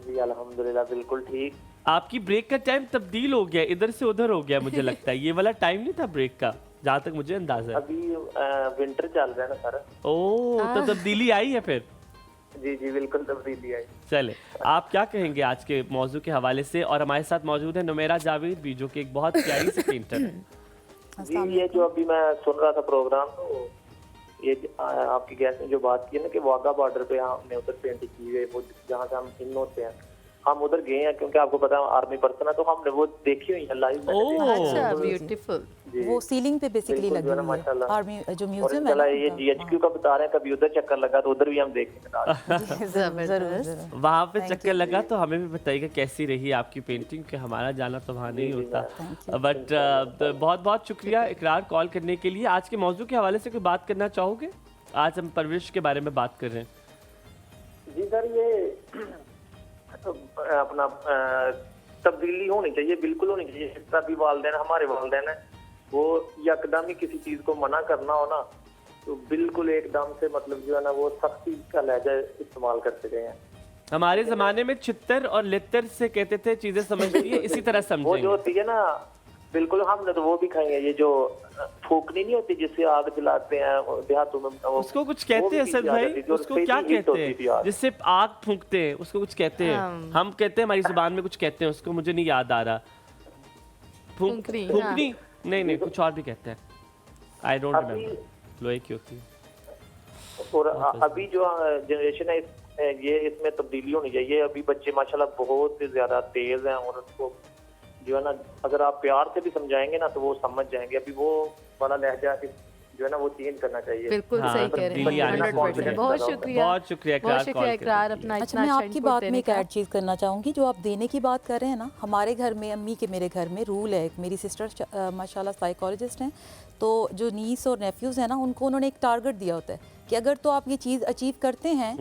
जी अल्हम्दुलिल्लाह बिल्कुल ठीक। आपकी ब्रेक का टाइम तब्दील हो गया, इधर से उधर हो गया मुझे लगता है। ये वाला टाइम नहीं था ब्रेक का, जहाँ तक मुझे अंदाजा है। अभी विंटर चल रहा है ना सर। ओह, तो तब्दीली आई है फिर? जी जी बिल्कुल तब्दीली आई। चले, आप क्या कहेंगे आज के मौजू के हवाले से? और हमारे साथ मौजूद है नुमेरा जावेद भी, जो कि एक बहुत प्यारी सी पेंटर है। जी, ये जो अभी मैं सुन रहा था प्रोग्राम, तो ये आपकी गेस्ट ने जो बात की है ना कि वाघा बॉर्डर पे हमने उधर पेंटिंग की है, वो जहाँ से हम इन होते हैं, हम उधर गए हैं क्योंकि आपको पता है आर्मी पर्सन है, तो हमने वो देखी हुई है लाइव। अच्छा, ब्यूटीफुल। वो सीलिंग पे बेसिकली लगी हुई है। आर्मी जो म्यूजियम है ना, ये जीएचक्यू का बता रहे हैं, कभी उधर चक्कर लगा तो उधर भी हम देखेंगे। जरूर वहाँ पे चक्कर लगा तो हमें भी बताइएगा कैसी रही आपकी पेंटिंग, कि हमारा जाना तो वहाँ नहीं होता। बट बहुत बहुत शुक्रिया इकरार कॉल करने के लिए। आज के मौजू के हवाले से कोई बात करना चाहोगे? आज हम परवरिश के बारे में बात कर रहे हैं। जी सर, ये अपना तब्दीली होनी चाहिए, बिल्कुल होनी चाहिए। जितना भी वालिदैन, हमारे वालिदैन है, वो यकदम ही किसी चीज को मना करना हो ना तो बिल्कुल एकदम से मतलब जो है ना वो सख्ती का लहजा इस्तेमाल करते गए हैं। हमारे जमाने में छित्तर और लित्तर से कहते थे चीजें समझ लिए, इसी तरह समझेंगे। वो जो होती है ना, बिल्कुल हमने तो वो भी खाई है। ये जो फूकनी नहीं होती जिससे आग जलाते हैं देहातों में, उसको कुछ कहते हैं असद भाई, उसको क्या कहते हैं जिससे आग फूकते हैं? उसको कुछ कहते हैं, हम कहते हैं हमारी जुबान में कुछ कहते हैं उसको, मुझे नहीं याद आ रहा। फूकनी नहीं, कुछ और भी कहते हैं, आई डोंट रिमेम्बर। लोहे की होती है। और अभी जो जनरेशन है ये, इसमें तब्दीली होनी चाहिए। अभी बच्चे माशाल्लाह बहुत ज्यादा तेज हैं और उनको जो है ना अगर आप प्यार से भी समझाएंगे ना तो वो समझ जाएंगे। अभी वो बड़ा लहजा जो है ना वो चेंज करना चाहिए। बिल्कुल सही कह रहे हैं। बहुत शुक्रिया, बहुत शुक्रिया इकरार अपना। अच्छा, मैं आपकी बात में एक ऐड चीज़ करना चाहूँगी। जो आप देने की बात कर रहे हैं ना, हमारे घर में, अम्मी के मेरे घर में रूल है, मेरी सिस्टर माशाल्लाह साइकोलॉजिस्ट हैं, तो जो नीस और नेफ्यूज़ हैं ना, उनको उन्होंने एक टारगेट दिया होता है कि अगर तो आप ये चीज़ अचीव करते हैं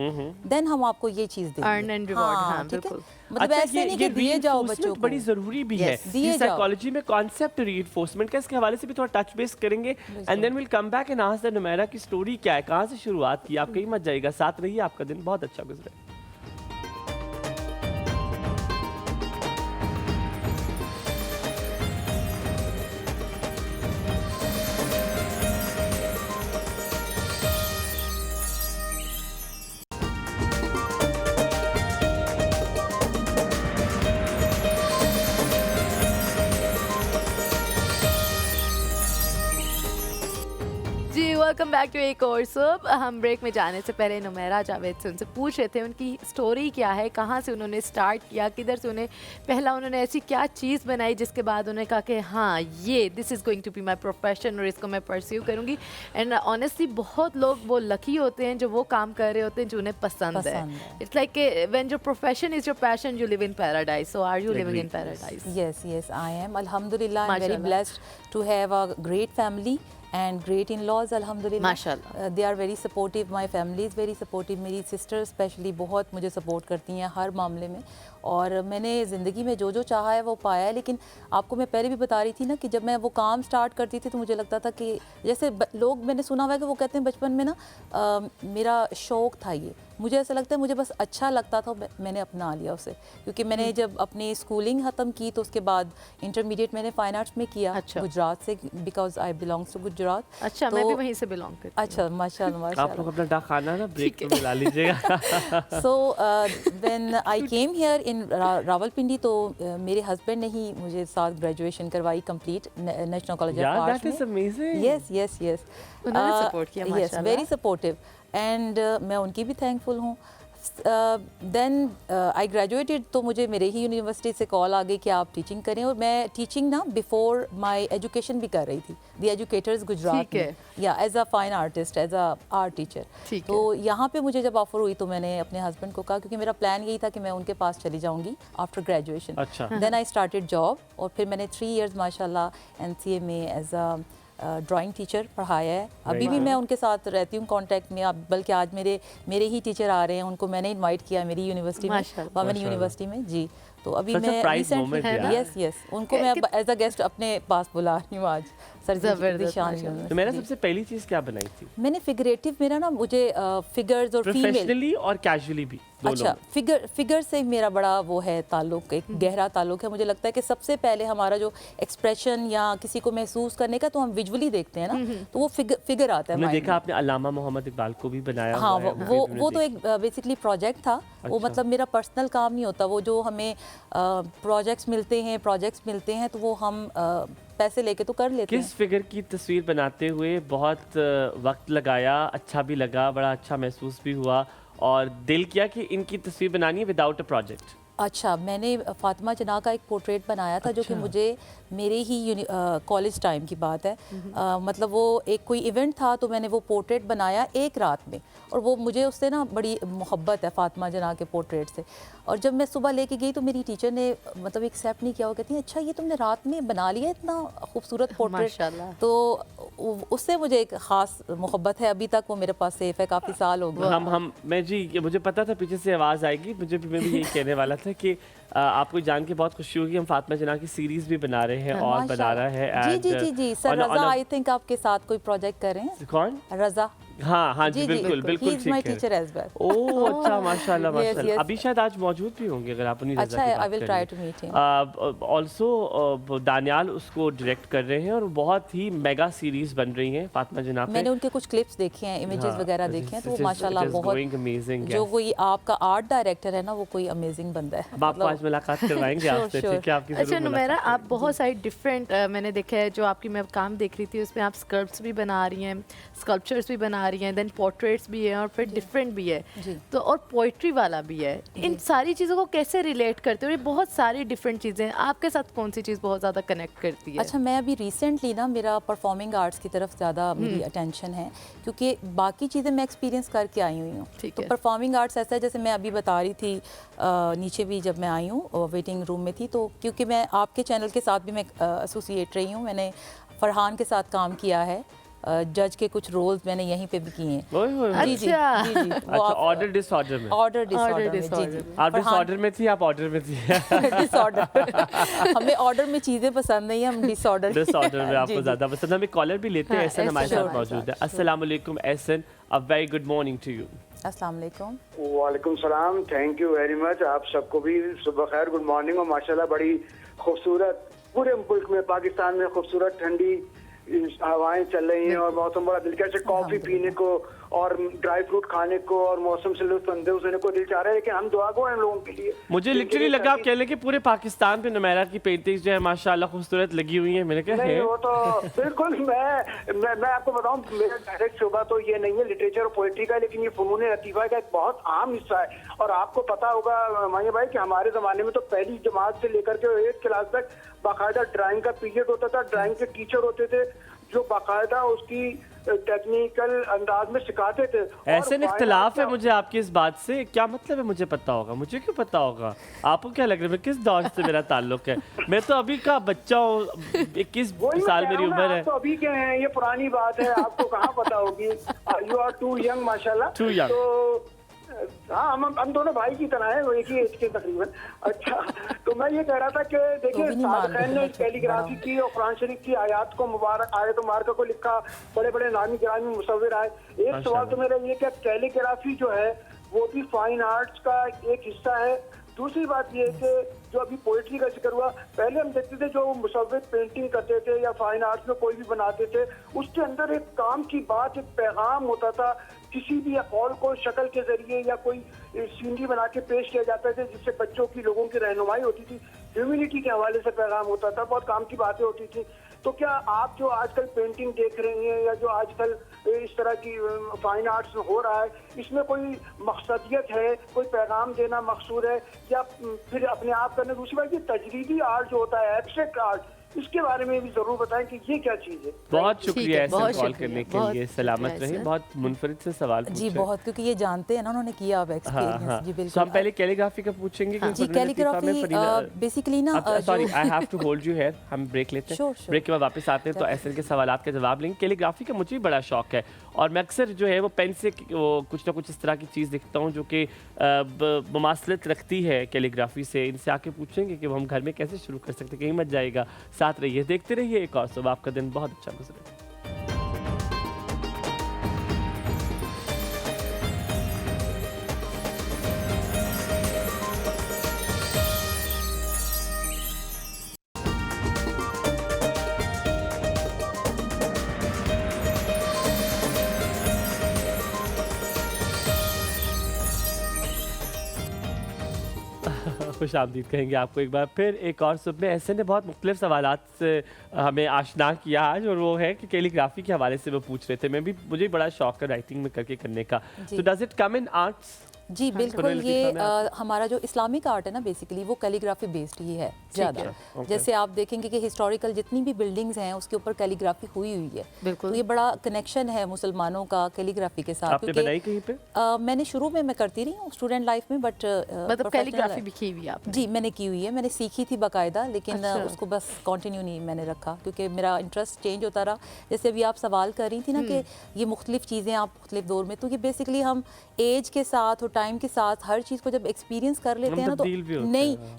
देन हम आपको ये चीज़ देंगे। अर्न एंड रिवॉर्ड, बिल्कुल। मतलब ऐसे नहीं कि दिए जाओ बच्चों को, बड़ी जरूरी भी है। साइकोलॉजी में कॉन्सेप्ट रीइंफोर्समेंट का, इसके हवाले से भी थोड़ा टच बेस करेंगे and then will come back and ask the Numera की स्टोरी क्या है, कहाँ से शुरुआत की। आप कहीं मत जाइएगा, साथ रहिए, आपका दिन बहुत अच्छा गुजरे। वेलकम बैक टू एक और सब। हम ब्रेक में जाने से पहले नुमैरा जावेद से उनसे पूछ रहे थे उनकी स्टोरी क्या है, कहाँ से उन्होंने स्टार्ट किया, किधर से उन्होंने ऐसी क्या चीज़ बनाई जिसके बाद उन्होंने कहा कि हाँ ये this is going to be my profession और इसको मैं परस्यू करूँगी। एंड ऑनेस्टली बहुत लोग वो लकी होते हैं जो वो काम कर रहे होते हैं जो उन्हें पसंद है। It's like when your profession is your passion you live in paradise. So are you living in paradise? Yes, I am. Alhamdulillah, I'm very blessed to have a great family and great in-laws. Alhamdulillah. माशाल्लाह। They are very supportive. My family is very supportive. मेरी sister especially बहुत मुझे support करती हैं हर मामले में। और मैंने ज़िंदगी में जो जो चाहा है वो पाया है। लेकिन आपको मैं पहले भी बता रही थी ना कि जब मैं वो काम स्टार्ट करती थी तो मुझे लगता था कि जैसे लोग, मैंने सुना हुआ है कि वो कहते हैं बचपन में ना मेरा शौक़ था ये, मुझे ऐसा लगता है मुझे बस अच्छा लगता था, मैंने अपना लिया उसे। क्योंकि मैंने जब अपनी स्कूलिंग ख़त्म की तो उसके बाद इंटरमीडिएट मैंने फ़ाइन आर्ट्स में किया। अच्छा। गुजरात से, because I belongs to Gujarat. अच्छा, मैं भी वहीं से बिलोंग करती हूँ। अच्छा, माशाल्लाह। आप लोग अपना डाक खाना ना ब्रेक में मिला लीजिएगा। So when I came here in Rawalpindi तो मेरे हस्बैंड ने ही मुझे साथ ग्रेजुएशन करवाई complete national college of arts में। That is amazing. यस उन्होंने सपोर्ट किया यस, माशाल्लाह। वेरी सपोर्टिव एंड मैं उनकी भी थैंकफुल हूँ। देन आई ग्रेजुएटेड तो मुझे मेरे ही यूनिवर्सिटी से कॉल आ गई कि आप टीचिंग करें। और मैं टीचिंग ना बिफोर माय एजुकेशन भी कर रही थी द एजुकेटर्स गुजरात में, या as a fine artist, as a art teacher. तो यहाँ पे मुझे जब ऑफर हुई तो मैंने अपने हस्बैंड को कहा, क्योंकि मेरा प्लान यही था कि मैं उनके पास चली जाऊँगी आफ्टर ग्रेजुएशन। अच्छा। देन आई स्टार्टेड जॉब और फिर मैंने 3 years माशाल्लाह NCA में एज अ ड्राइंग टीचर पढ़ाया है। अभी भी मैं उनके साथ रहती हूँ कांटेक्ट में। अब बल्कि आज मेरे ही टीचर आ रहे हैं, उनको मैंने इनवाइट किया मेरी यूनिवर्सिटी में, वुमेन यूनिवर्सिटी में जी। तो अभी मैं रिसेंटली यस उनको मैं एज अ गेस्ट अपने पास बुला रही हूँ आज। तो मेरा सबसे पहली चीज़ क्या बनाई थी? मैंने फिगरेटिव, मेरा ना मुझे फिगर्स और फीमेल प्रोफेशनली और कैजुअली भी दोनों। अच्छा, फिगर से मेरा बड़ा वो है ताल्लुक, एक गहरा ताल्लुक है। मुझे लगता है कि सबसे पहले हमारा जो एक्सप्रेशन या किसी को महसूस करने का तो हम विजुअली देखते हैं ना, तो वो फिगर आता है। मैंने देखा आपने अल्लामा मोहम्मद इकबाल को भी बनाया। हाँ, वो तो एक बेसिकली प्रोजेक्ट था। वो मतलब मेरा पर्सनल काम नहीं होता, वो जो हमें प्रोजेक्ट्स मिलते हैं तो वो हम पैसे लेके तो कर लेते हैं। किस फिगर की तस्वीर बनाते हुए बहुत वक्त लगाया, अच्छा भी लगा, बड़ा अच्छा महसूस भी हुआ और दिल किया कि इनकी तस्वीर बनानी है विदाउट अ प्रोजेक्ट? अच्छा, मैंने फातिमा जना का एक पोर्ट्रेट बनाया था। जो कि मुझे मेरे ही कॉलेज टाइम की बात है। मतलब वो एक कोई इवेंट था तो मैंने वो पोर्ट्रेट बनाया एक रात में, और वो मुझे उससे ना बड़ी मोहब्बत है फातिमा जना के पोर्ट्रेट से। और जब मैं सुबह लेके गई तो मेरी टीचर ने मतलब एक्सेप्ट नहीं किया। वो कहती है अच्छा ये तुमने रात में बना लिया इतना खूबसूरत पोर्ट्रेट। तो उससे मुझे एक ख़ास मोहब्बत है, अभी तक वो मेरे पास सेफ है, काफ़ी साल हो गए। मैं जी मुझे पता था पीछे से आवाज़ आएगी, मैं भी यही कहने वाला था कि आपको जान के बहुत खुशी होगी, हम फातिमा जना की सीरीज भी बना रहे हैं और बना रहा है। जी सर, रज़ा आई थिंक आपके साथ कोई प्रोजेक्ट कर रहे हैं। कौन? रज़ा। हाँ जी बिल्कुल ठीक है। Teacher as well. ओह अच्छा, माशाल्लाह माशाल्लाह। अभी शायद आज मौजूद भी होंगे अगर आप उन्हीं रज़ा की बात करें। I will try to meet him. Also Danial उसको डायरेक्ट कर रहे हैं और बहुत ही मेगा सीरीज बन रही है फातिमा जना पे। मैंने उनके कुछ क्लिप्स देखे हैं, इमेजेस वगैरह देखे हैं, तो वो माशाल्लाह बहुत अमेजिंग। जो कोई आपका आर्ट डायरेक्टर है ना, वो कोई अमेजिंग बंदा है। आपको आज मुलाकात करवाएंगे आपसे, ठीक है? आपकी अच्छा नुमैरा, आप बहुत सारी डिफरेंट मैंने देखा है जो आपकी मैं काम देख रही थी उसमें आप स्कल्प्ट्स भी बना रही हैं, स्कल्पचर्स भी बना रही हैं, देन पोर्ट्रेट्स भी है और फिर डिफरेंट भी है तो और पोइट्री वाला भी है। इन सारी चीज़ों को कैसे रिलेट करते हो? ये बहुत सारी डिफरेंट चीज़ें हैं, आपके साथ कौन सी चीज़ बहुत ज़्यादा कनेक्ट करती है? अच्छा, मैं अभी रिसेंटली ना मेरा परफॉर्मिंग आर्ट्स की तरफ ज़्यादा मेरी अटेंशन है, क्योंकि बाकी चीज़ें मैं एक्सपीरियंस करके आई हुई हूँ। तो परफॉर्मिंग आर्ट्स ऐसा है, जैसे मैं अभी बता रही थी नीचे भी जब मैं आई हूँ वेटिंग रूम में थी, तो क्योंकि मैं आपके चैनल के साथ भी मैं एसोसिएट रही हूँ, मैंने फरहान के साथ काम किया है, जज के कुछ रोल्स मैंने यहीं पे भी किए हैं। जी। ऑर्डर डिसऑर्डर में। ऑर्डर डिसऑर्डर जी। आप डिसऑर्डर में थी, आप ऑर्डर में थी। डिसऑर्डर हमें ऑर्डर में चीजें पसंद नहीं है, हम डिसऑर्डर में आपको ज्यादा पसंद। हमें कॉलर भी लेते हैं, एहसन हमारे साथ मौजूद है। अस्सलाम वालेकुम Ehsan, a very good morning to you. अस्सलाम वालेकुम। वालेकुम सलाम, थैंक यू वेरी मच। आप सबको भी सुबह खैर, गुड मॉर्निंग। और माशाल्लाह बड़ी खूबसूरत पूरे मुल्क में, पाकिस्तान में खूबसूरत ठंडी हवाएं चल रही हैं और मौसम बड़ा दिलकश है। कॉफ़ी पीने को और ड्राई फ्रूट खाने को और मौसम से लुत्फ अंदोज होने को दिल चाह रहा है, लेकिन हम दुआ गो हैं लोगों के लिए। मुझे लिटरली लगा आप कह लें कि पूरे पाकिस्तान पे नुमैरा की पेंटिंग्स जो है माशाल्लाह खूबसूरत लगी हुई है। मैंने कहा नहीं, वो तो बिल्कुल मैं आपको बताऊं, मेरा डायरेक्ट शोबा तो ये नहीं है लिटरेचर और पोइट्री का, लेकिन ये फनून लतीफ़ा का एक बहुत आम हिस्सा है। और आपको पता होगा मानिया भाई कि हमारे ज़माने में तो पहली जमात से लेकर के 8th क्लास तक बाकायदा ड्राइंग का पीरियड होता था, ड्राइंग के टीचर होते थे जो बाकायदा उसकी टेक्निकल अंदाज में सिखाते थे। ऐसे में इख्तिलाफ है मुझे आपकी इस बात से, क्या मतलब है? मुझे पता होगा, मुझे क्यों पता होगा? आपको क्या लग रहा है किस दौर से मेरा ताल्लुक है? मैं तो अभी का बच्चा हूँ, 21 साल मेरी उम्र है। तो अभी के हैं, ये पुरानी बात है, आपको कहाँ पता होगी। यू आर टू यंग माशाल्लाह। Too young. तो हाँ, हम दोनों भाई की तरह हैं, वो एक ही एज के तकरीबन। अच्छा, तो मैं ये कह रहा था कि देखिए साद खैर ने कैलीग्राफी की और कुरान शरीफ की आयत को मुबारक आयत मुबारक को लिखा, बड़े बड़े नामी गिरामी मुसव्विर आए। एक सवाल तो मेरा ये कि कैलीग्राफी जो है वो भी फाइन आर्ट्स का एक हिस्सा है। दूसरी बात ये है कि जो अभी पोइट्री का जिक्र हुआ, पहले हम देखते थे जो मुसव्विर पेंटिंग करते थे या फाइन आर्ट्स में कोई भी बनाते थे, उसके अंदर एक काम की बात, एक पैगाम होता था। किसी भी अकौल को शक्ल के जरिए या कोई सीनरी बना के पेश किया जाता था, जिससे बच्चों की, लोगों की रहनुमाई होती थी, ह्यूमैनिटी के हवाले से पैगाम होता था, बहुत काम की बातें होती थी। तो क्या आप जो आजकल पेंटिंग देख रही हैं या जो आजकल इस तरह की फाइन आर्ट्स में हो रहा है, इसमें कोई मकसदियत है, कोई पैगाम देना मकसूद है, या फिर अपने आप करने? दूसरी बात, ये तजरीदी आर्ट जो होता है, एब्स्ट्रैक्ट आर्ट, इसके बारे में भी जरूर बताएं कि ये क्या चीज है। बहुत शुक्रिया ऐसे कॉल करने के लिए, सलामत रहे। बहुत मुनफरिद से सवाल जी, बहुत, क्योंकि ये जानते हैं ना, उन्होंने किया अब एक्सपीरियंस। जी बिल्कुल। तो हम पहले कैलीग्राफी का पूछेंगे कि जी, कैलीग्राफी बेसिकली ना, sorry I have to hold you here, हम ब्रेक लेते हैं। ब्रेक के बाद वापस आते हैं तो ऐसे के सवालात के जवाब लेंगे। कैलीग्राफी का मुझे भी बड़ा शौक है और मैं अक्सर जो है वो पेन से वो कुछ ना कुछ इस तरह की चीज़ दिखता हूँ जो कि मुमासलत रखती है कैलीग्राफी से। इनसे आके पूछेंगे कि वो हम घर में कैसे शुरू कर सकते हैं, कहीं मत जाएगा, साथ रहिए, देखते रहिए एक और सुबह। आपका दिन बहुत अच्छा गुजरे। खुश आमदीद कहेंगे आपको एक बार फिर एक और सुबह में। ऐसे ने बहुत मुख्तलिफ सवालात से हमें आशना किया आज, और वो है कि कैलीग्राफी के हवाले से वो पूछ रहे थे। मुझे भी बड़ा शौक है राइटिंग में करने का। तो does it come in arts? जी बिल्कुल, ये हमारा जो इस्लामिक आर्ट है ना, बेसिकली वो कैलीग्राफी बेस्ड ही है ज़्यादा। जैसे आप देखेंगे कि हिस्टोरिकल जितनी भी बिल्डिंग्स हैं उसके ऊपर कैलीग्राफी हुई है। बिल्कुल, तो ये बड़ा कनेक्शन है मुसलमानों का कैलीग्राफी के साथ। आपने बनाई कहीं पे? मैंने शुरू में मैं करती रही हूँ स्टूडेंट लाइफ में, बट मतलब कैलीग्राफी भी की हुई है आपने? जी मैंने की हुई है, मैंने सीखी थी बाकायदा, लेकिन उसको बस कंटिन्यू नहीं मैंने रखा क्योंकि मेरा इंटरेस्ट चेंज होता रहा। जैसे अभी आप सवाल कर रही थी ना कि ये मुख्तलिफ चीज़ें आप मुख्तलिफ दौर में, तो ये बेसिकली हम एज के साथ और टाइम के साथ हर चीज़ को जब एक्सपीरियंस कर लेते हैं ना, तो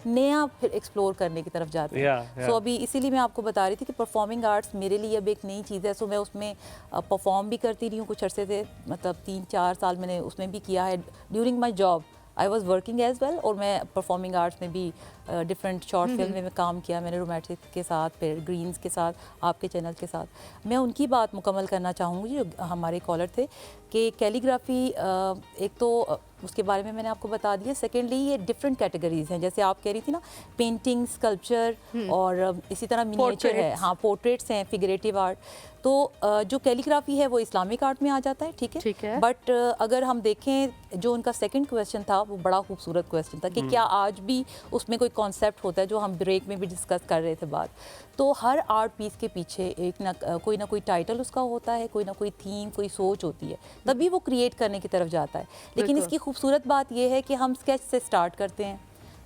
नया फिर एक्सप्लोर करने की तरफ जाते हैं। सो अभी इसीलिए मैं आपको बता रही थी कि परफॉर्मिंग आर्ट्स मेरे लिए अब एक नई चीज़ है। सो मैं उसमें परफॉर्म भी करती रही हूँ कुछ अरसे से, मतलब 3-4 साल मैंने उसमें भी किया है। During my job I was working as well, और मैं परफॉर्मिंग आर्ट्स में भी डिफरेंट शॉर्ट फिल्म में काम किया मैंने, रोमांटिक के साथ, फिर ग्रीन्स के साथ, आपके चैनल के साथ। मैं उनकी बात मुकम्मल करना चाहूँगी जो हमारे कॉलर थे कि कैलीग्राफी एक तो उसके बारे में मैंने आपको बता दिया। सेकेंडली ये डिफरेंट कैटेगरीज हैं, जैसे आप कह रही थी ना, पेंटिंग, स्कल्पचर और इसी तरह मिनिएचर है, हाँ पोर्ट्रेट्स हैं, फिगरेटिव आर्ट। तो जो कैलीग्राफी है वो इस्लामिक आर्ट में आ जाता है, ठीक है। बट अगर हम देखें जो उनका सेकंड क्वेश्चन था वो बड़ा खूबसूरत क्वेश्चन था कि क्या आज भी उसमें कोई कॉन्सेप्ट होता है, जो हम ब्रेक में भी डिस्कस कर रहे थे बात। तो हर आर्ट पीस के पीछे एक ना कोई टाइटल उसका होता है, कोई ना कोई थीम, कोई सोच होती है, तभी वो क्रिएट करने की तरफ जाता है। लेकिन इसकी खूबसूरत बात यह है कि हम स्केच से स्टार्ट करते हैं,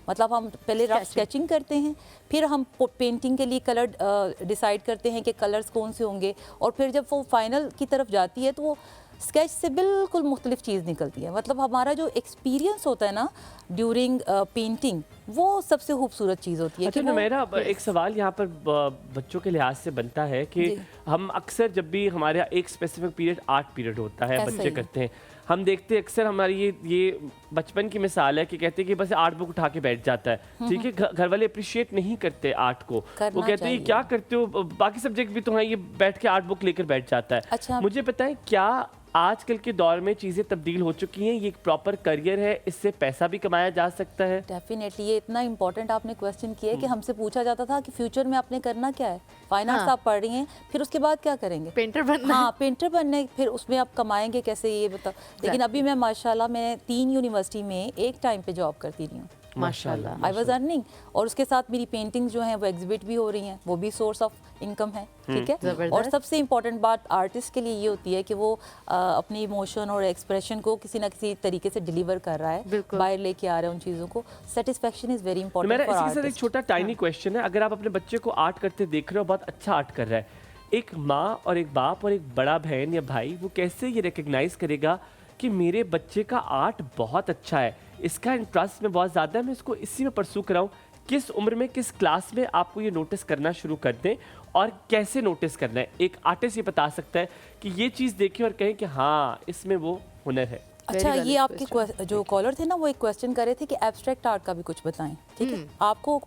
मतलब हम पहले रफ स्केचिंग करते हैं, फिर हम पेंटिंग के लिए कलर डिसाइड करते हैं कि कलर्स कौन से होंगे, और फिर जब वो फाइनल की तरफ जाती है तो वो स्केच से बिल्कुल मुख्तलिफ चीज़ निकलती है। मतलब हमारा जो एक्सपीरियंस होता है ना ड्यूरिंग पेंटिंग, वो सबसे खूबसूरत चीज़ होती है। अच्छा, तो मेरा एक सवाल यहाँ पर बच्चों के लिहाज से बनता है कि हम अक्सर जब भी हमारे एक स्पेसिफिक पीरियड आर्ट पीरियड होता है, बच्चे करते हैं, हम देखते हैं अक्सर हमारी ये बचपन की मिसाल है कि कहते हैं कि बस आर्ट बुक उठा के बैठ जाता है, ठीक है। घर वाले अप्रिशिएट नहीं करते आर्ट को, वो कहते हैं क्या करते हो, बाकी सब्जेक्ट भी तो हैं, ये बैठ के आर्ट बुक लेकर बैठ जाता है। अच्छा, मुझे बताएं क्या आजकल के दौर में चीज़ें तब्दील हो चुकी हैं, ये एक प्रॉपर करियर है, इससे पैसा भी कमाया जा सकता है। डेफिनेटली, ये इतना इंपॉर्टेंट आपने क्वेश्चन किया है कि हमसे पूछा जाता था कि फ्यूचर में आपने करना क्या है, फाइन आर्ट्स आप पढ़ रही हैं, फिर उसके बाद क्या करेंगे? पेंटर बनना। हाँ, पेंटर बनने, फिर उसमें आप कमाएंगे कैसे, ये बताओ। लेकिन अभी मैं माशाल्लाह मैं 3 यूनिवर्सिटी में एक टाइम पे जॉब करती रही हूँ, माशाल्लाह। आई वाज अर्निंग, और उसके साथ मेरी पेंटिंग्स जो हैं वो एग्जिबिट भी हो रही हैं, वो भी सोर्स ऑफ इनकम है, ठीक है। और सबसे इम्पोर्टेंट बात आर्टिस्ट के लिए ये होती है कि वो अपनी इमोशन और एक्सप्रेशन को किसी ना किसी तरीके से डिलीवर कर रहा है, बाहर लेके आ रहा है उन चीज़ों को। सेटिस्फेक्शन इज़ वेरी इंपॉर्टेंट मेरा फॉर इसी के साथ एक आर्टिस्ट। छोटा टाइनी क्वेश्चन है, अगर आप अपने बच्चे को आर्ट करते देख रहे हो, बहुत अच्छा आर्ट कर रहा है, एक माँ और एक बाप और एक बड़ा बहन या भाई, वो कैसे ये रिकग्नाइज करेगा कि मेरे बच्चे का आर्ट बहुत अच्छा है, इसका इंटरेस्ट में बहुत ज़्यादा है, मैं इसको इसी में परसू कराऊँ? किस उम्र में, किस क्लास में आपको ये नोटिस करना शुरू कर दें, और कैसे नोटिस करना है? एक आर्टिस्ट ये बता सकता है कि ये चीज़ देखें और कहें कि हाँ, इसमें वो हुनर है। अच्छा, ये आपके जो कॉलर थे ना, वो एक क्वेश्चन कर रहे थे कि एब्स्ट्रैक्ट आर्ट का भी कुछ बताएं, ठीक है। आपको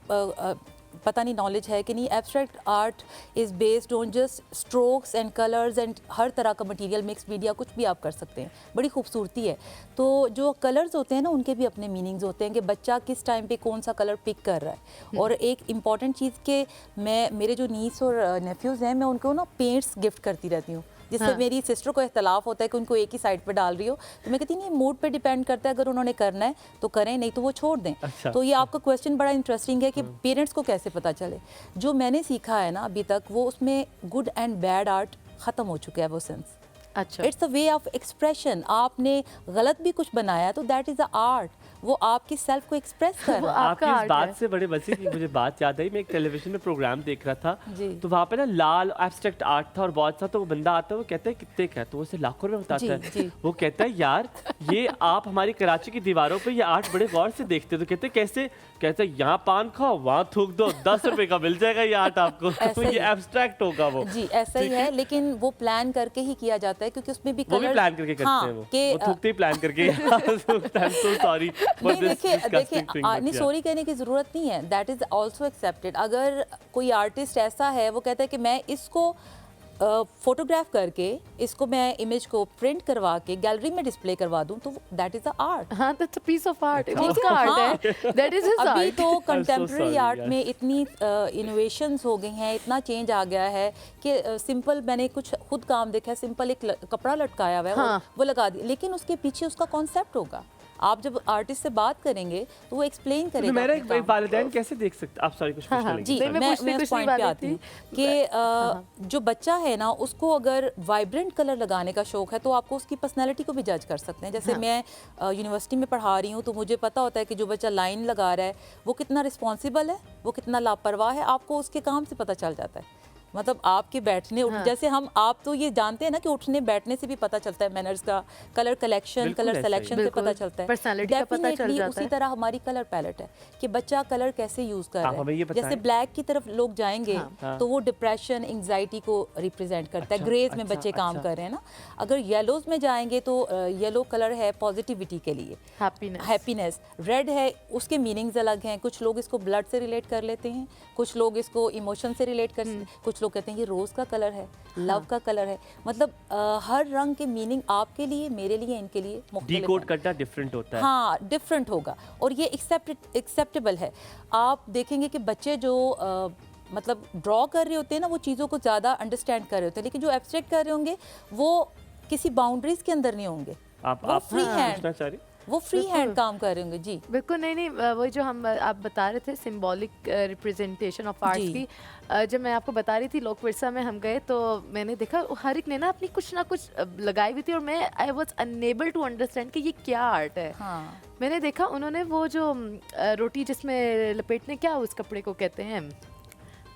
पता नहीं नॉलेज है कि नहीं, abstract art is based on just strokes and colours and हर तरह का मटेरियल, मिक्स मीडिया, कुछ भी आप कर सकते हैं, बड़ी खूबसूरती है। तो जो कलर्स होते हैं ना, उनके भी अपने मीनिंग्स होते हैं कि बच्चा किस टाइम पे कौन सा कलर पिक कर रहा है। और एक इम्पॉर्टेंट चीज़ के मेरे जो नीस और नेफ्यूज़ हैं, मैं उनको ना पेंट्स गिफ्ट करती रहती हूँ, जिससे मेरी सिस्टर को इख्तलाफ होता है कि उनको एक ही साइड पे डाल रही हो, तो मैं कहती नहीं, मूड पे डिपेंड करता है, अगर उन्होंने करना है तो करें, नहीं तो वो छोड़ दें। अच्छा। तो ये आपका क्वेश्चन बड़ा इंटरेस्टिंग है कि पेरेंट्स को कैसे पता चले। जो मैंने सीखा है ना अभी तक, वो उसमें गुड एंड बैड आर्ट ख़त्म हो चुका है वो सेंस। अच्छा, it's a way of expression. आपने गलत भी कुछ बनाया तो दैट इज़ अ आर्ट, वो आपकी सेल्फ को एक्सप्रेस कर रहा है। आपकी इस बात से बड़े मजे की मुझे बात याद आई, मैं एक टेलीविजन में प्रोग्राम देख रहा था, जी। तो वहाँ पे ना लाल एब्स्ट्रैक्ट आर्ट था और बहुत सा, तो वो बंदा आता है, वो कहता है कितने का है, तो वो उसे लाखों में बताता है। जी। वो कहता है यार, ये आप हमारी कराची की दीवारों पे ये आर्ट बड़े गौर से देखते हो, तो कहते हैं कैसे? कहते हैं यहाँ पान खाओ, वहाँ थूक दो, 10 रुपए का मिल जाएगा ये आर्ट आपको। तो ये एब्स्ट्रैक्ट होगा वो। जी, ऐसा ही है, लेकिन वो प्लान करके ही किया जाता है, क्योंकि उसमें भी वो भी प्लान करके करते हैं, वो थूकते ही प्लान करके। सॉरी, देखिए, नहीं सॉरी कहने की ज़रूरत नहीं है, दैट इज़ ऑल्सो एक्सेप्टेड। अगर कोई आर्टिस्ट ऐसा है, वो कहता है कि मैं इसको फोटोग्राफ करके, इसको मैं इमेज को प्रिंट करवा के गैलरी में डिस्प्ले करवा दूं, तो दैट इज़ अ आर्ट। हाँ, that's a piece of art, उसका आर्ट है, दैट इज हिज अभी आर्ट। तो कंटेम्प्रेरी sorry, आर्ट में इतनी इनोवेशंस हो गई हैं, इतना चेंज आ गया है कि सिंपल, मैंने कुछ खुद काम देखा है, सिंपल एक कपड़ा लटकाया हुआ है, हाँ। वो लगा दिया, लेकिन उसके पीछे उसका कॉन्सेप्ट होगा। आप जब आर्टिस्ट से बात करेंगे तो वो एक्सप्लेन करेगा। मेरा अपने काम। एक वालिदैन कैसे देख सकते? आप सॉरी, कुछ पूछने लगे। जी, नहीं, मैं पूछने उस कुछ पॉइंट नहीं पे वाली आती हूँ थी। कि जो बच्चा है ना, उसको अगर वाइब्रेंट कलर लगाने का शौक है, तो आपको उसकी पर्सनैलिटी को भी जज कर सकते हैं। जैसे मैं यूनिवर्सिटी में पढ़ा रही हूँ, तो मुझे पता होता है कि जो बच्चा लाइन लगा रहा है वो कितना रिस्पॉन्सिबल है, वो कितना लापरवाह है, आपको उसके काम से पता चल जाता है। मतलब आपके बैठने जैसे आप तो ये जानते हैं ना कि उठने बैठने से भी पता चलता है मैनर्स का, कलर कलेक्शन, कलर सिलेक्शन से पता चलता है, पर्सनालिटी का पता चल जाता है। उसी तरह हमारी कलर पैलेट है कि बच्चा कलर कैसे यूज कर हमें ये रहा है। बताएं। जैसे ब्लैक की तरफ लोग जाएंगे तो वो डिप्रेशन, एंग्जाइटी को रिप्रेजेंट करता है। ग्रेज में बच्चे काम कर रहे हैं ना। अगर येलोज में जाएंगे तो येलो कलर है पॉजिटिविटी के लिए, हैप्पीनेस। रेड है, उसके मीनिंग्स अलग हैं। कुछ लोग इसको ब्लड से रिलेट कर लेते हैं, कुछ लोग इसको इमोशन से रिलेट कर, कुछ लोग कहते हैं ये रोज का कलर है, लव का कलर है। मतलब हर रंग के मीनिंग आपके लिए, मेरे लिए, इनके लिए मुख्तलिफ डिकोड है। करना डिफरेंट होता है। हाँ, डिफरेंट होगा, और ये एक्सेप्टेबल है। आप देखेंगे कि बच्चे जो मतलब ड्रॉ कर रहे होते हैं ना, वो चीज़ों को ज़्यादा अंडरस्टैंड कर रहे होते हैं, लेकिन जो एब्स्ट्रैक्ट कर रहे होंगे वो किसी बाउंड्रीज के अंदर नहीं होंगे। आप फ्री हैंड, पूछना चाह रही? वो फ्री हैंड काम कर रहे होंगे। जी बिल्कुल, नहीं, वो जो आप बता रहे थे सिंबॉलिक रिप्रेजेंटेशन ऑफ आर्ट्स की, जब मैं आपको बता रही थी लोक विरसा में हम गए, तो मैंने देखा हर एक ने ना अपनी कुछ ना कुछ लगाई हुई थी, और मैं I was unable to understand कि ये क्या आर्ट है। हाँ, मैंने देखा उन्होंने वो जो रोटी जिसमें लपेटने, क्या उस कपड़े को कहते हैं,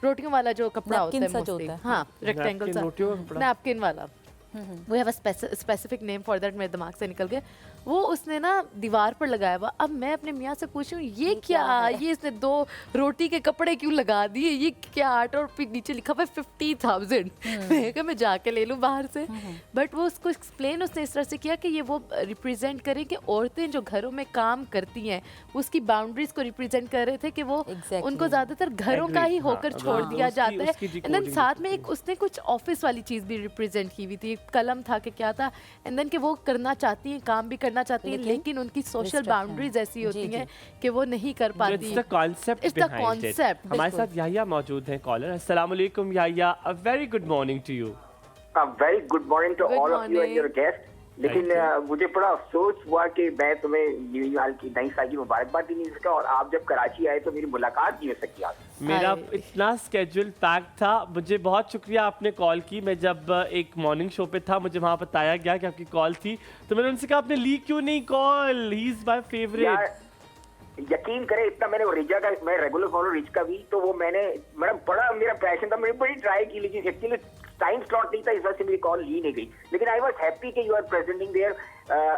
रोटियों वाला जो कपड़ा होता है, Napkin सा जो mostly, होता है। हाँ, रेक्टेंगल सा, रोटियों का कपड़ा। नैपकिन वाला, वो have a specific name for that, मेरे दिमाग से निकल गया। वो उसने ना दीवार पर लगाया हुआ। अब मैं अपने मियाँ से पूछूं ये क्या, ये इसने 2 रोटी के कपड़े क्यों लगा दिए, ये क्या आर्ट, और फिर नीचे लिखा हुआ 50,000। मैं कहा मैं जाके ले लूँ बाहर से। बट वो उसको एक्सप्लेन उसने इस तरह से किया कि ये वो रिप्रेजेंट करें कि औरतें जो घरों में काम करती हैं उसकी बाउंड्रीज को रिप्रेजेंट कर रहे थे कि वो उनको ज्यादातर घरों का ही होकर छोड़ दिया जाता है। एंड देन साथ में एक उसने कुछ ऑफिस वाली चीज भी रिप्रेजेंट की हुई थी, कलम था कि क्या था, एंड देन कि वो करना चाहती हैं, काम भी करना चाहती हैं, लेकिन उनकी सोशल बाउंड्रीज ऐसी होती हैं कि वो नहीं कर पाती। It's the concept. हमारे साथ याहिया मौजूद हैं कॉलर। अस्सलाम वालेकुम Yahya, a very good morning to you. A very good morning to all of you and your guests. लेकिन मुझे बड़ा अफसोस हुआ कि मैं तुम्हें न्यू ईयर की नई साल की मुबारकबाद भी नहीं सका, और आप जब कराची आए तो मेरी मुलाकात नहीं हो सकी आपसे। मेरा इतना स्केड्यूल पैक था। मुझे बहुत शुक्रिया आपने कॉल की। मैं जब एक मॉर्निंग शो पे था, मुझे वहाँ बताया गया कि आपकी कॉल थी, तो मैंने उनसे कहा आपने ली क्यों नहीं call, he is my favourite. यकीन करें, इतना मैंने वो रिचा का, मैं रेगुलर फॉलो रिच का भी, तो वो मैंने बड़ा मेरा पैशन था, मैंने बड़ी ट्राई की, लेकिन एक्चुअली टाइम स्लॉट नहीं था, इस वजह से मेरी कॉल ली नहीं गई। लेकिन आई वाज हैप्पी कि यू आर प्रेजेंटिंग देयर।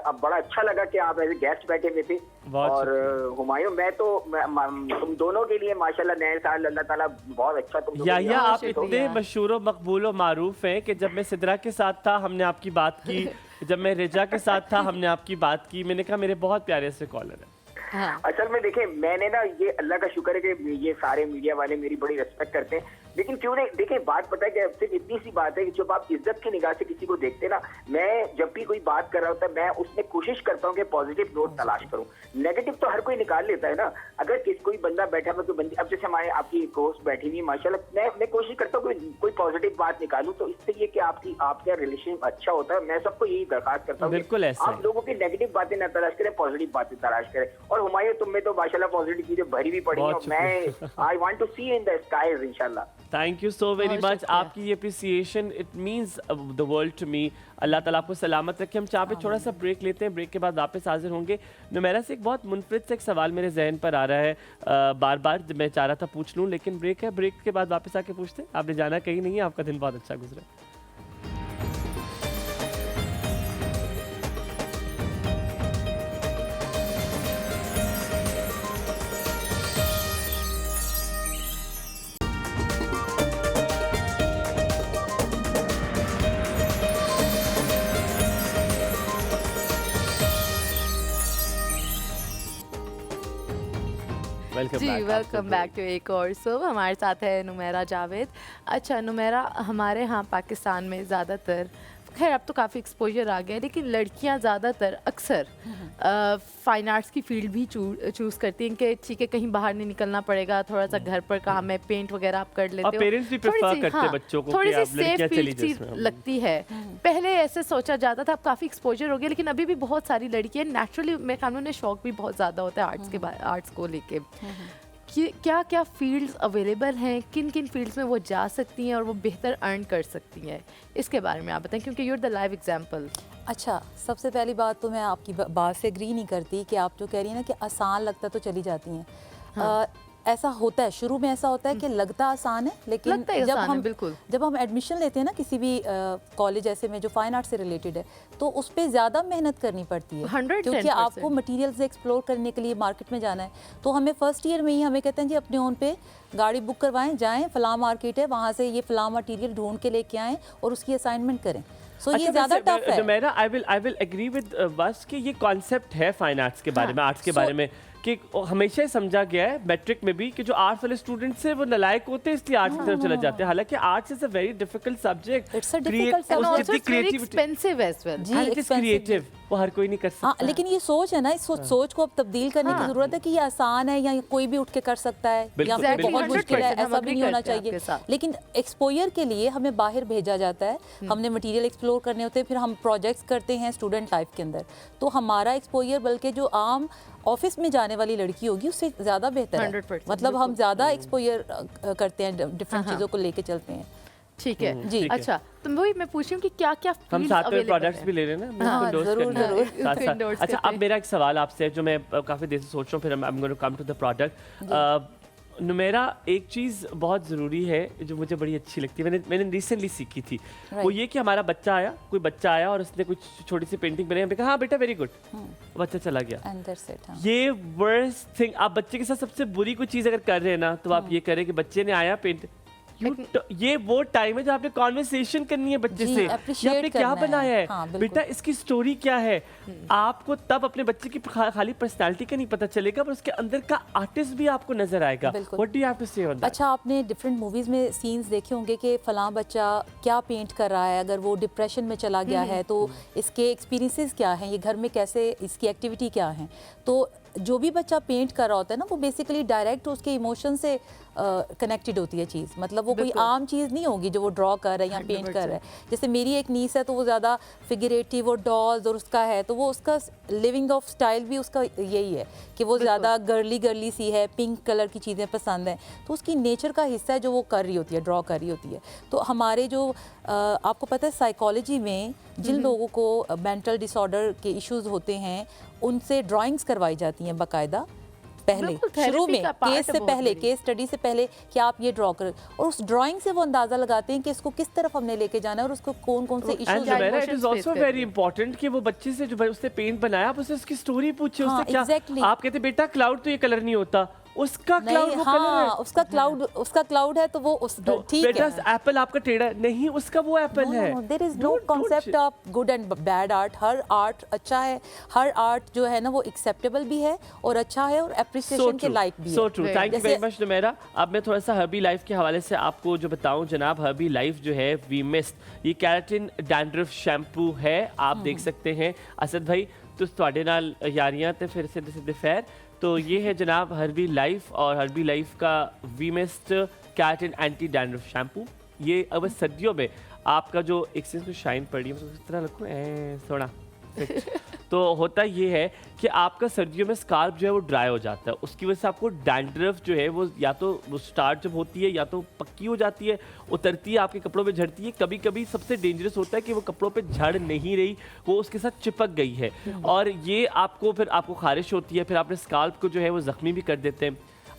अब बड़ा अच्छा लगा कि आप एज ए गेस्ट बैठे हुए थे। और हुमायूं, मैं तो तुम दोनों के लिए माशाल्लाह नए साल अल्लाह ताला बहुत अच्छा तुम याहिया आप इतने मशहूर व मकबूल व मारूफ हैं कि जब मैं सिद्रा के साथ था हमने आपकी बात की, जब मैं रिजा के साथ था हमने आपकी बात की। मैंने कहा मेरे बहुत प्यारे से कॉलर है। हाँ। असल में देखें, मैंने ना ये अल्लाह का शुक्र है कि ये सारे मीडिया वाले मेरी बड़ी रिस्पेक्ट करते हैं, लेकिन क्यों नहीं, देखें बात पता है कि सिर्फ इतनी सी बात है कि जब आप इज्जत की निगाह से किसी को देखते ना, मैं जब भी कोई बात कर रहा होता है मैं उसमें कोशिश करता हूँ कि पॉजिटिव नोट तलाश करूँ। नेगेटिव तो हर कोई निकाल लेता है ना। अगर कोई बंदा बैठा हुआ, कोई बंदी, अब जैसे हमारे आपकी होस्ट बैठी हुई माशाल्लाह, मैं कोशिश करता हूँ कोई पॉजिटिव बात निकालूं, तो इससे ये कि आपका रिलेशन अच्छा होता है। मैं सबको यही दरखास्त करता हूँ, बिल्कुल ऐसा आप लोगों की नेगेटिव बातें ना तलाश करें, पॉजिटिव बातें तलाश करें। और हुमायूं, तुम में तो माशाल्लाह पॉजिटिव चीजें भरी भी पड़ी हैं, मैं I want to see in the skies इंशाल्लाह। Thank you so very much. आपकी ये appreciation it means the world to me. अल्लाह ताला आपको सलामत रखे। हम चाह पे थोड़ा सा ब्रेक लेते हैं, ब्रेक के बाद वापस हाजिर होंगे। नुमैरा से एक बहुत मुनफरिद से एक सवाल मेरे जहन पर आ रहा है, बार बार मैं चाह रहा था पूछ लूँ, लेकिन ब्रेक है, ब्रेक के बाद वापस आके पूछते हैं। आपने जाना कहीं नहीं है, आपका दिन बहुत अच्छा गुजरा। जी वेलकम बैक टू एक और शो। हमारे साथ है नुमैरा जावेद। अच्छा नुमैरा, हमारे यहाँ पाकिस्तान में ज़्यादातर, खैर अब तो काफ़ी एक्सपोजर आ गया है, लेकिन लड़कियां ज़्यादातर अक्सर फाइन आर्ट्स की फील्ड भी चूज़ करती हैं कि ठीक है कहीं बाहर नहीं निकलना पड़ेगा, थोड़ा सा घर पर काम है, पेंट वगैरह आप कर लेते हो, पेरेंट्स भी प्रेफर करते हैं बच्चों को, थोड़ी सी सेफ फील्ड लगती है। पहले ऐसे सोचा जाता था, अब काफ़ी एक्सपोजर हो गया, लेकिन अभी भी बहुत सारी लड़कियाँ नेचुरली, मेरे ख्याल में शौक भी बहुत ज़्यादा होता है आर्ट्स को लेके। क्या क्या फील्ड्स अवेलेबल हैं, किन किन फील्ड्स में वो जा सकती हैं और वो बेहतर अर्न कर सकती हैं, इसके बारे में आप बताएं, क्योंकि यूर द लाइव एग्जांपल। अच्छा, सबसे पहली बात तो मैं आपकी बात से एग्री नहीं करती कि आप जो कह रही हैं ना कि आसान लगता तो चली जाती हैं। हाँ। ऐसा होता है, शुरू में ऐसा होता है कि लगता आसान है, लेकिन जब हम एडमिशन लेते हैं ना किसी भी कॉलेज ऐसे में जो फाइन आर्ट से रिलेटेड है, तो उस पर ज़्यादा मेहनत करनी पड़ती है, क्योंकि आपको मटेरियल्स एक्सप्लोर करने के लिए मार्केट में जाना है। तो हमें फर्स्ट ईयर में ही हमें कहते हैं जी अपने ओन पे गाड़ी बुक करवाएं, जाएं फलां मार्केट है, वहाँ से ये फलां मटेरियल ढूंढ के लेके आएँ और उसकी असाइनमेंट करें। So ये ज़्यादा टफ है। मेरा आई विल एग्री विद बस कि ये कॉन्सेप्ट है फाइन आर्ट्स के बारे में, आर्ट्स के बारे में, कि हमेशा ही समझा गया है मैट्रिक में भी कि जो आर्ट्स वाले स्टूडेंट्स हैं वो नालायक होते हैं, इसलिए आर्ट्स की तरफ चले जाते हैं। हालांकि arts is a very difficult subject, it's a difficult subject, expensive as well, जी क्रिएटिव, वो हर कोई नहीं कर सकता। हाँ, लेकिन ये सोच है ना, इस सोच को अब तब्दील करने की जरूरत है कि ये आसान है या कोई भी उठ के कर सकता है या बहुत मुश्किल है, ऐसा भी नहीं होना चाहिए। लेकिन एक्सपोजर के लिए हमें बाहर भेजा जाता है, हमने मटेरियल एक्सप्लोर करने होते हैं, फिर हम प्रोजेक्ट्स करते हैं स्टूडेंट लाइफ के अंदर, तो हमारा एक्सपोजर बल्कि जो आम ऑफिस में जाने वाली लड़की होगी उससे ज़्यादा बेहतर है। मतलब हम ज़्यादा एक्सपोजर करते हैं, डिफरेंट चीज़ों को लेके चलते हैं। ठीक है जी। अच्छा, तो वही मैं पूछ रही हूँ कि क्या क्या हम साथ में प्रोडक्ट्स भी ले रहे हैं ना, जरूर। अच्छा, अब मेरा एक सवाल आपसे है जो मैं काफ़ी देर से सोच रहा हूँ, फिर I am going to come to the product. Numera, एक चीज़ बहुत ज़रूरी है जो मुझे बड़ी अच्छी लगती है, मैंने रिसेंटली सीखी थी, वो ये कि हमारा बच्चा आया, कोई बच्चा आया और उसने कुछ छोटी सी पेंटिंग बनाई, हमने कहा हाँ बेटा वेरी गुड, बच्चा चला गया। ये वर्स्ट थिंग, आप बच्चे के साथ सबसे बुरी कोई चीज़ अगर कर रहे हैं ना, तो आप ये करें कि बच्चे ने आया पेंट, ये वो टाइम है जब आपने कॉन्वर्सेशन करनी है बच्चे से, आपने क्या बनाया है, हाँ, बेटा इसकी स्टोरी क्या है। आपको तब अपने बच्चे की खाली पर्सनालिटी का नहीं पता चलेगा, पर उसके अंदर का आर्टिस्ट भी आपको नजर आएगा। What do you have to say on that? अच्छा, आपने डिफरेंट मूवीज में सीन्स देखे होंगे कि फलां बच्चा क्या पेंट कर रहा है, अगर वो डिप्रेशन में चला गया है तो इसके एक्सपीरियंसेस क्या हैं, ये घर में कैसे, इसकी एक्टिविटी क्या है। तो जो भी बच्चा पेंट कर रहा होता है ना, वो बेसिकली डायरेक्ट उसके इमोशन से कनेक्टेड होती है चीज़, मतलब वो कोई आम चीज़ नहीं होगी जो वो ड्रॉ कर रहा है या पेंट कर रहा है। जैसे मेरी एक नीस है तो वो ज़्यादा फिगरेटिव और डॉल्स और उसका है, तो वो उसका लिविंग ऑफ स्टाइल भी उसका यही है कि वो ज़्यादा गर्ली सी है, पिंक कलर की चीज़ें पसंद हैं, तो उसकी नेचर का हिस्सा है जो वो कर रही होती है, ड्रॉ कर रही होती है। तो हमारे जो आपको पता है साइकोलॉजी में जिन लोगों को मेंटल डिसऑर्डर के इश्यूज होते हैं, उनसे ड्राइंग्स करवाई जाती हैं बाकायदा, पहले शुरू में केस से पहले, केस स्टडी से पहले कि आप ये ड्रॉ करें, और उस ड्राइंग से वो अंदाजा लगाते हैं कि इसको किस तरफ हमने लेके जाना है और उसको कौन कौन से issues. It is also very important कि वो बच्चे से जो उसने पेंट बनाया, आप उससे उसकी स्टोरी पूछे, उससे क्या आप कहते बेटा क्लाउड तो ये कलर नहीं होता, उसका क्लाउड वो कलर है, उसका क्लाउड है तो वो ठीक है। बेटा एप्पल आपका टेढ़ा नहीं, उसका वो एप्पल है। There is no concept of good and bad art. हर आर्ट अच्छा है, हर आर्ट जो है ना वो एक्सेप्टेबल भी है और अच्छा है और एप्रिसिएशन के लायक भी है। So true, thank you very much Numera. अब मैं थोड़ा सा हर्बी लाइफ के हवाले से आपको जो बताऊं जनाब, हर्बी लाइफ जो है वी मिस्ट, ये कैराटिन डैंड्रफ शैम्पू है, आप देख सकते हैं। असद भाई तो ਤੁਹਾਡੇ ਨਾਲ यारियां ਤੇ फिर सीधे सीधे फैर, तो ये है जनाब हर्बी लाइफ, और हर्बी लाइफ का V mist keratin anti dandruff shampoo. ये अब सर्दियों में आपका जो एक चीज़ में शाइन पड़ी है, इस तरह रखूँ थोड़ा तो होता ये है कि आपका सर्दियों में स्काल्प जो है वो ड्राई हो जाता है, उसकी वजह से आपको डैंड्रफ जो है वो या तो वो स्टार्ट जब होती है या तो पक्की हो जाती है, उतरती है, आपके कपड़ों पे झड़ती है। कभी कभी सबसे डेंजरस होता है कि वो कपड़ों पे झड़ नहीं रही, वो उसके साथ चिपक गई है, और ये आपको फिर आपको खारिश होती है, फिर आपने स्काल्प को जो है वो ज़ख्मी भी कर देते हैं।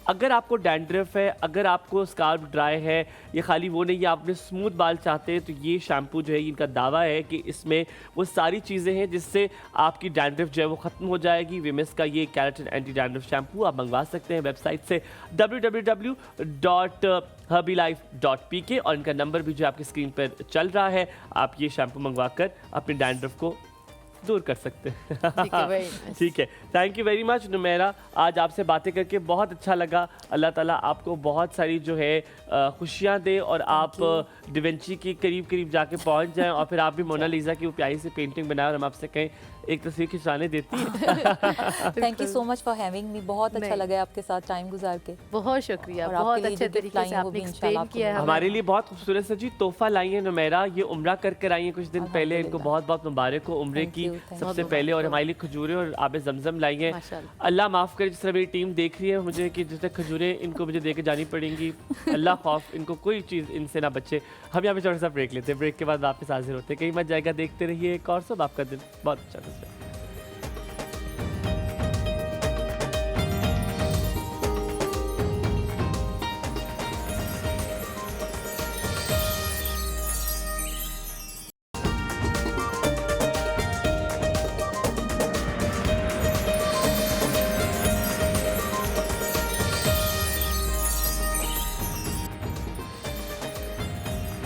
अगर आपको डैंड्रफ है, अगर आपको स्काल्प ड्राई है, ये खाली वो नहीं है, आपने स्मूथ बाल चाहते हैं, तो ये शैम्पू जो है इनका दावा है कि इसमें वो सारी चीज़ें हैं जिससे आपकी डैंड्रफ जो है वो ख़त्म हो जाएगी। विमिस का ये कैराटिन एंटी डैंड्रफ शैम्पू आप मंगवा सकते हैं वेबसाइट से www.herbylife.pk, और इनका नंबर भी जो आपकी स्क्रीन पर चल रहा है, आप ये शैम्पू मंगवा कर अपने डैंड्रफ को दूर कर सकते हैं। ठीक है, थैंक यू वेरी मच नुमेरा, आज आपसे बातें करके बहुत अच्छा लगा। अल्लाह ताला आपको बहुत सारी जो है खुशियाँ दे और आप डिवेंची के करीब करीब जाके पहुंच जाएं, और फिर आप भी मोनालिसा की वो प्यारी सी पेंटिंग बनाएं और हम आपसे कहें एक तस्वीर खिंचवाने देती है। Thank you so much for having me, बहुत अच्छा लगा आपके साथ टाइम गुजार के। बहुत शुक्रिया, बहुत अच्छे तरीके से आपने एक्सप्लेन किया है। हमारे लिए बहुत खूबसूरत सा जी तोहफा लाई है नुमेरा, ये उम्रा कर आई है कुछ दिन पहले, इनको बहुत बहुत मुबारक हो उम्रे की सबसे पहले, और हमारे लिए खजूरें और आबे जमजम लाई हैं। अल्लाह माफ़ करे जिस तरह मेरी टीम देख रही है मुझे कि जिस तरह खजूरें इनको मुझे दे के जानी पड़ेंगी, अल्लाह खौफ इनको कोई चीज़ इनसे ना बचे। हम यहाँ पे छोटा सा ब्रेक लेते हैं, ब्रेक के बाद वापस हाजिर होते हैं। कहीं मत जाएगा, देखते रहिए एक और सब, आपका दिन बहुत अच्छा गुजरे।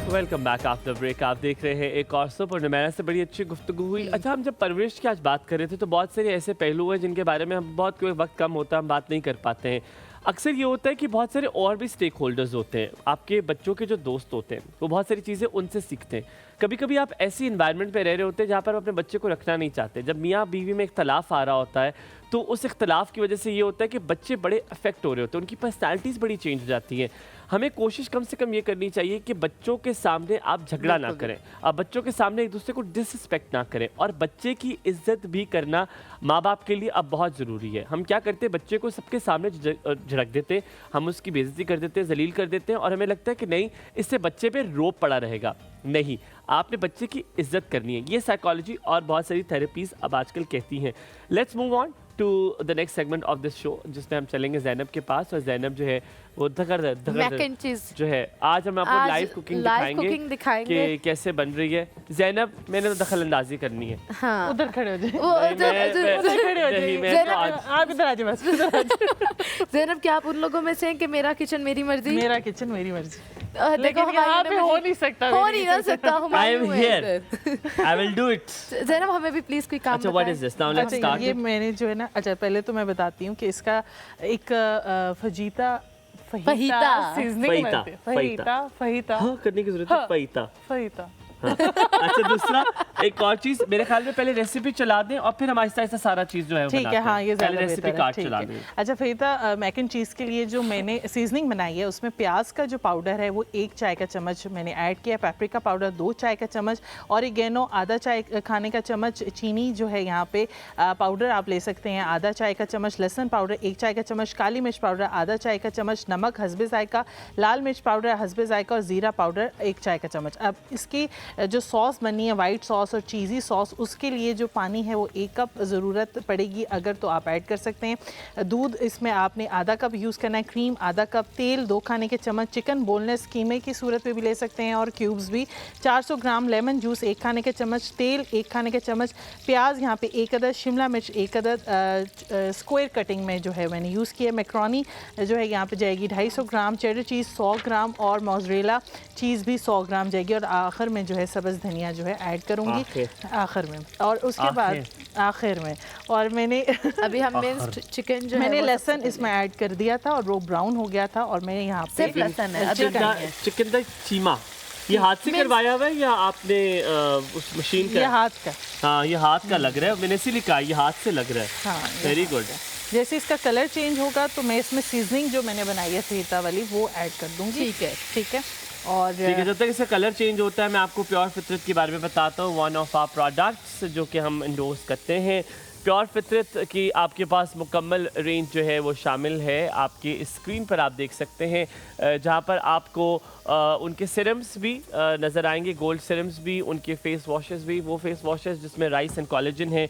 Welcome back after break. आप देख रहे हैं एक और सुपर नुमेरा से बड़ी अच्छी गुफ्तगू हुई। अच्छा, हम जब परवरिश की आज बात कर रहे थे तो बहुत सारे ऐसे पहलू हैं जिनके बारे में हम बहुत वक्त कम होता है, हम बात नहीं कर पाते हैं। अक्सर ये होता है कि बहुत सारे और भी स्टेक होल्डर्स होते हैं, आपके बच्चों के जो दोस्त होते हैं वो बहुत सारी चीज़ें उनसे सीखते हैं। कभी कभी आप ऐसी इन्वायरमेंट पे रह रहे होते हैं जहाँ पर आप अपने बच्चे को रखना नहीं चाहते। जब मियाँ बीवी में इख्तलाफ आ रहा होता है तो उस इख्तलाफ की वजह से ये होता है कि बच्चे बड़े अफेक्ट हो रहे होते हैं, उनकी पर्सनैलिटीज़ बड़ी चेंज हो जाती हैं। हमें कोशिश कम से कम ये करनी चाहिए कि बच्चों के सामने आप झगड़ा ना करें, आप बच्चों के सामने एक दूसरे को डिसरिस्पेक्ट ना करें, और बच्चे की इज्जत भी करना माँ बाप के लिए अब बहुत ज़रूरी है। हम क्या करते हैं, बच्चे को सबके सामने झड़क देते हैं, हम उसकी बेइज्जती कर देते हैं, जलील कर देते हैं, और हमें लगता है कि नहीं इससे बच्चे पे रोब पड़ा रहेगा। नहीं, आपने बच्चे की इज्जत करनी है। ये साइकोलॉजी और बहुत सारी थेरेपीज़ अब आजकल कहती हैं। Let's move on to the next segment of this show, जिसमें हम चलेंगे ज़ैनब के पास, और ज़ैनब जो है वो मैक एंड चीज जो है। आज हम आपको लाइव कुकिंग दिखाएंगे कि कैसे बन रही है। ज़ैनब, मैंने तो दखल अंदाजी करनी है। हाँ। उधर खड़े हो जाए, उधर खड़े हो जाए। आप इधर आ जाए बस, इधर आ जाए। ज़ैनब, क्या आप उन लोगों में से हैं कि मेरा किचन मेरी मर्जी? मेरा किचन मेरी मर्जी। देखो यहाँ पे हो नहीं सकता, हो नहीं ना सकता। I am here. I will do it. Zainab, हमें भी प्लीज कोई काम अच्छा, what is this? Now let's start. ये मैंने जो है ना, अच्छा पहले तो मैं बताती हूँ कि इसका एक फहीता करने की जरूरत है। फहीता अच्छा, दूसरा एक और चीज, मेरे ख्याल में पहले रेसिपी चला दें और फिर हम आहिस्ता आहिस्ता सारा चीज जो है ठीक है। हाँ, ये ज़्यादा रेसिपी बेहतर कार्ड है। चला ठीक दें। है। अच्छा, फहीता मैक एंड चीज़ के लिए जो मैंने सीजनिंग बनाई है उसमें प्याज का जो पाउडर है वो 1 चाय का चम्मच मैंने ऐड किया, पेपरिका पाउडर 2 चाय का चम्मच, ऑरिगेनो आधा चाय खाने का चम्मच, चीनी जो है यहाँ पे पाउडर आप ले सकते हैं आधा चाय का चम्मच, लहसुन पाउडर 1 चाय का चम्मच, काली मिर्च पाउडर आधा चाय का चम्मच, नमक हस्बे जायका, लाल मिर्च पाउडर हस्बे जायका और ज़ीरा पाउडर 1 चाय का चम्मच। अब इसकी जो सॉस बननी है वाइट सॉस और चीज़ी सॉस, उसके लिए जो पानी है वो 1 कप ज़रूरत पड़ेगी, अगर तो आप ऐड कर सकते हैं। दूध इसमें आपने आधा कप यूज़ करना है, क्रीम आधा कप, तेल 2 खाने के चम्मच, चिकन बोनलेस कीमे की सूरत में भी ले सकते हैं और क्यूब्स भी, 400 ग्राम लेमन जूस 1 खाने के चम्मच, तेल 1 खाने के चम्मच, प्याज यहाँ पे 1 अदद, शिमला मिर्च 1 अदद स्क्वायर कटिंग में जो है मैंने यूज़ किया, मैक्रोनी जो है यहाँ पे जाएगी 250 ग्राम, चेडर चीज़ 100 ग्राम और मोज़रेला चीज़ भी 100 ग्राम जाएगी और आखिर में जो है सब्ज़ धनिया जो है ऐड करूँगी आखिर में। और उसके बाद आखिर में और मैंने अभी हम मिक्स्ड चिकन जो मैंने लहसुन इसमें ऐड कर दिया था और वो ब्राउन हो गया था और मैंने यहाँ पे सिर्फ लहसुन है, चिकन का कीमा ये हाथ से करवाया हुआ है या आपने उस मशीन का? ये हाथ का। हाँ, ये हाथ का लग रहा है, मैंने इसीलिए कहा ये हाथ से लग रहा है। हाँ, वेरी गुड। जैसे इसका कलर चेंज होगा तो मैं इसमें सीजनिंग जो मैंने बनाई है फहीता वाली वो ऐड कर दूंगी। ठीक है, ठीक है। और ठीक है, जब तक इसका कलर चेंज होता है मैं आपको प्योर फितरत के बारे में बताता हूँ। वन ऑफ आवर प्रोडक्ट्स जो कि हम इंडोर्स करते हैं, प्योर फितरत की आपके पास मुकम्मल रेंज जो है वो शामिल है। आपकी स्क्रीन पर आप देख सकते हैं जहाँ पर आपको उनके सिरम्स भी नज़र आएंगे, गोल्ड सिरम्स भी, उनके फेस वॉशेस भी, वो फेस वॉशेस जिसमें राइस एंड कोलेजन है,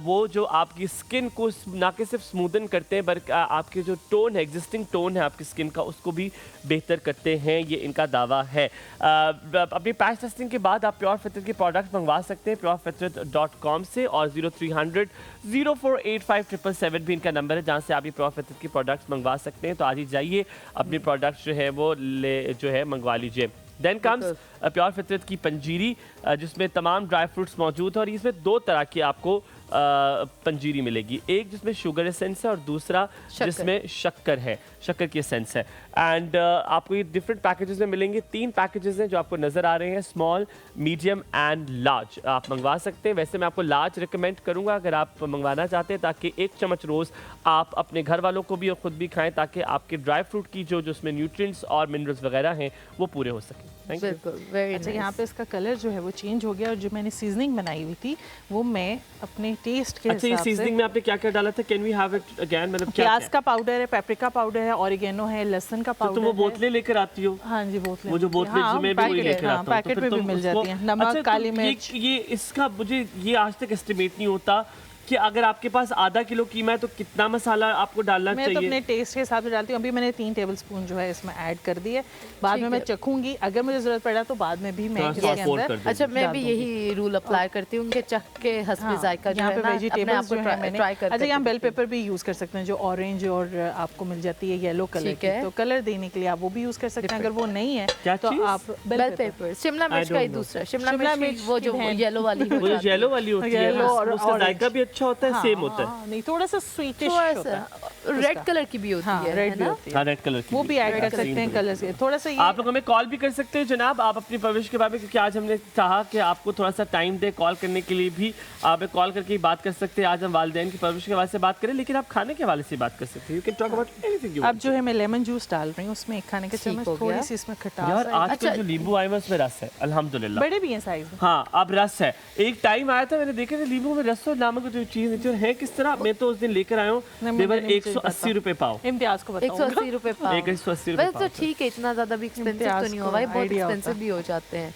वो जो आपकी स्किन को ना कि सिर्फ स्मूदन करते हैं बल्कि आपके जो टोन है, एग्जिस्टिंग टोन है आपकी स्किन का, उसको भी बेहतर करते हैं, ये इनका दावा है। अपनी पैच टेस्टिंग के बाद आप प्योर फितरत के प्रोडक्ट्स मंगवा सकते हैं purefitrate.com से, और 0300 048577 भी इनका नंबर है जहाँ से आप ये प्योर फितरत के प्रोडक्ट्स मंगवा सकते हैं। तो आज ही जाइए अपने प्रोडक्ट्स जो है वो जो है मंगवा लीजिए। देन कम्स प्योर फितरत की पंजीरी जिसमें तमाम ड्राई फ्रूट्स मौजूद है और इसमें 2 तरह की आपको पंजीरी मिलेगी, एक जिसमें शुगर एसेंस है और दूसरा जिसमें शक्कर है, शक्कर की एसेंस है। एंड आपको ये डिफरेंट पैकेजेस में मिलेंगे। 3 पैकेजेस हैं जो आपको नज़र आ रहे हैं, स्मॉल, मीडियम एंड लार्ज। आप मंगवा सकते हैं। वैसे मैं आपको लार्ज रिकमेंड करूंगा अगर आप मंगवाना चाहते हैं, ताकि 1 चम्मच रोज़ आप अपने घर वालों को भी और ख़ुद भी खाएं, ताकि आपके ड्राई फ्रूट की जो उसमें न्यूट्रिएंट्स और मिनरल्स वगैरह हैं वो पूरे हो सकें। अच्छा, यहाँ पे इसका कलर जो है वो चेंज हो गया और जो मैंने सीजनिंग बनाई हुई थी वो मैं अपने टेस्ट के हिसाब से। अच्छा, ये सीजनिंग में आपने क्या क्या डाला था? Can we have it again? मतलब क्या? प्याज का पाउडर है, पेपरिका पाउडर है, ऑरिगेनो है, लहसुन का पाउडर। तो वो बोतलें लेकर आती हो? हाँ जी, बोतलें। वो जो बोतलें में भी वही लेकर आता हूं, पैकेट में भी मिल जाती हैं। नमक, काली मिर्च। ये इसका मुझे ये आज तक एस्टिमेट नहीं होता कि अगर आपके पास आधा किलो कीमा है तो कितना मसाला आपको डालना चाहिए? मैं तो अपने टेस्ट के हिसाब से डालती हूँ। अभी मैंने 3 टेबलस्पून जो है इसमें ऐड कर दिए, बाद में मैं चखूंगी, अगर मुझे जरूरत पड़ा तो बाद में भी मैं इसके अंदर। अच्छा, मैं भी यही रूल अप्लाई करती हूँ कि चख के हस्बे जायका जो है ना वेजिटेबल्स जो है मैंने ट्राई करते हैं। अच्छा, यहाँ बेल पेपर भी यूज कर सकते हैं जो ऑरेंज और आपको मिल जाती है येलो कलर की, तो कलर देने के लिए आप वो भी यूज कर सकते हैं। अगर वो नहीं है तो आप बेल पेपर, शिमला मिर्च का दूसरा, शिमला मिर्च वो जो येलो वाली होती है, उसका जायका भी अच्छा होता है, सेम होता है। नहीं, थोड़ा सा स्वीटिश होता है। रेड कलर की भी होती है, रेड भी होती है, रेड कलर की वो भी ऐड कर सकते हैं कलर से। थोड़ा सा आप लोग हमें कॉल भी कर सकते हैं जनाब, आप अपनी परवरिश के बारे में, क्योंकि आज हमने चाहा कि आपको थोड़ा सा टाइम दे कॉल करने के लिए भी। आप कॉल करके बात कर सकते हैं। आज हम वालिदैन की परवरिश के हवाले से बात करें, लेकिन आप खाने के हवाले से बात कर सकते हैं। You can talk about anything. अब जो है मैं लेमन जूस डाल रही हूँ उसमें 1 खाने का चम्मच, थोड़ी सी इसमें खटास है। यार आजकल जो नींबू आए हैं उसमें रस है, अल्हम्दुलिल्लाह। बड़े भी हैं साइज में। हाँ, अब रस है। एक टाइम आया था मैंने देखा था नींबू में रस और नामक जो चीज है किस तरह, मैं तो उस दिन लेकर आया हूँ, 180 रुपए पाव। इम्तियाज को बताओ, 180 रुपए पाव। 180 रुपए तो ठीक है, इतना ज्यादा भी एक्सपेंसिव तो नहीं हुआ भाई, बहुत एक्सपेंसिव भी हो जाते हैं।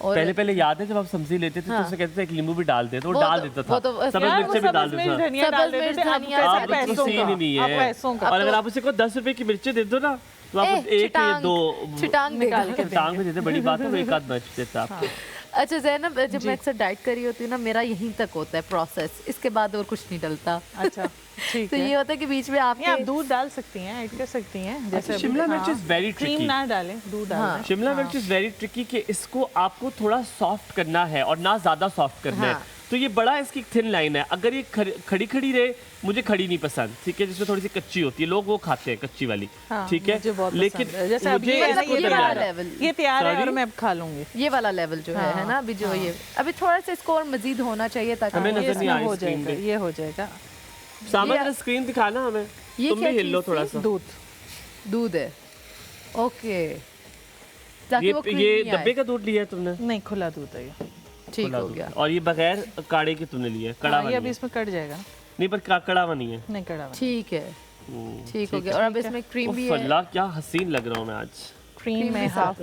और पहले याद है जब आप सब्जी लेते थे तो उसे कहते थे एक नींबू भी डाल दे, तो वो डाल देता था, सब्ज़ मिर्च भी डाल देता था। धनिया डाल देते थे। आप तो सीन ही नहीं है। और अगर आप उसे को 10 रुपए की मिर्चें दे दो ना तो आप एक या दो छिटांग निकाल के टांग में देते, बड़ी बात है, वो एक आध बच देता आपको। अच्छा ज़ैनब, जब मैं अक्सर डाइट कर रही होती हूँ ना, मेरा यहीं तक होता है प्रोसेस, इसके बाद और कुछ नहीं डलता। अच्छा ठीक तो है। ये होता है कि बीच में आप दूध डाल सकती हैं, ऐड कर सकती हैं, जैसे शिमला मिर्च इज वेरी क्रीम ट्रिकी। ना डालें, दूध डालें। शिमला मिर्च इज वेरी ट्रिकी कि इसको आपको थोड़ा सॉफ्ट करना है और ना ज्यादा सॉफ्ट करना है। तो ये बड़ा इसकी थिन लाइन है। अगर ये खड़ी खड़ी रहे, मुझे खड़ी नहीं पसंद, ठीक है, जिसमें थोड़ी सी कच्ची होती है, लोग वो खाते हैं कच्ची वाली, ठीक है, लेकिन जैसे अभी ये तैयार है और मैं अब खा लूंगी, ये वाला लेवल जो है ना, अभी जो ये अभी थोड़ा सा इसको और मजीद होना चाहिए ताकि हमें नजर नहीं आए हो जाएगा, ये हो जाएगा। सामान स्क्रीन दिखाना हमें, तुम भी हिल लो थोड़ा सा। दूध है, ओके। ये डब्बे का दूध लिया है तुमने? नहीं, खुला दूध है ये, ठीक हो गया। और ये बगैर काढ़े के तुमने लिया है? कड़ा ये अभी इसमें कट जाएगा। नहीं, पर कड़ा नहीं है। नहीं, कड़ा ठीक है, ठीक हो गया। और अब इसमें क्रीम भी है। अल्लाह क्या हसीन लग रहा हूँ मैं आज। क्रीम में हाफ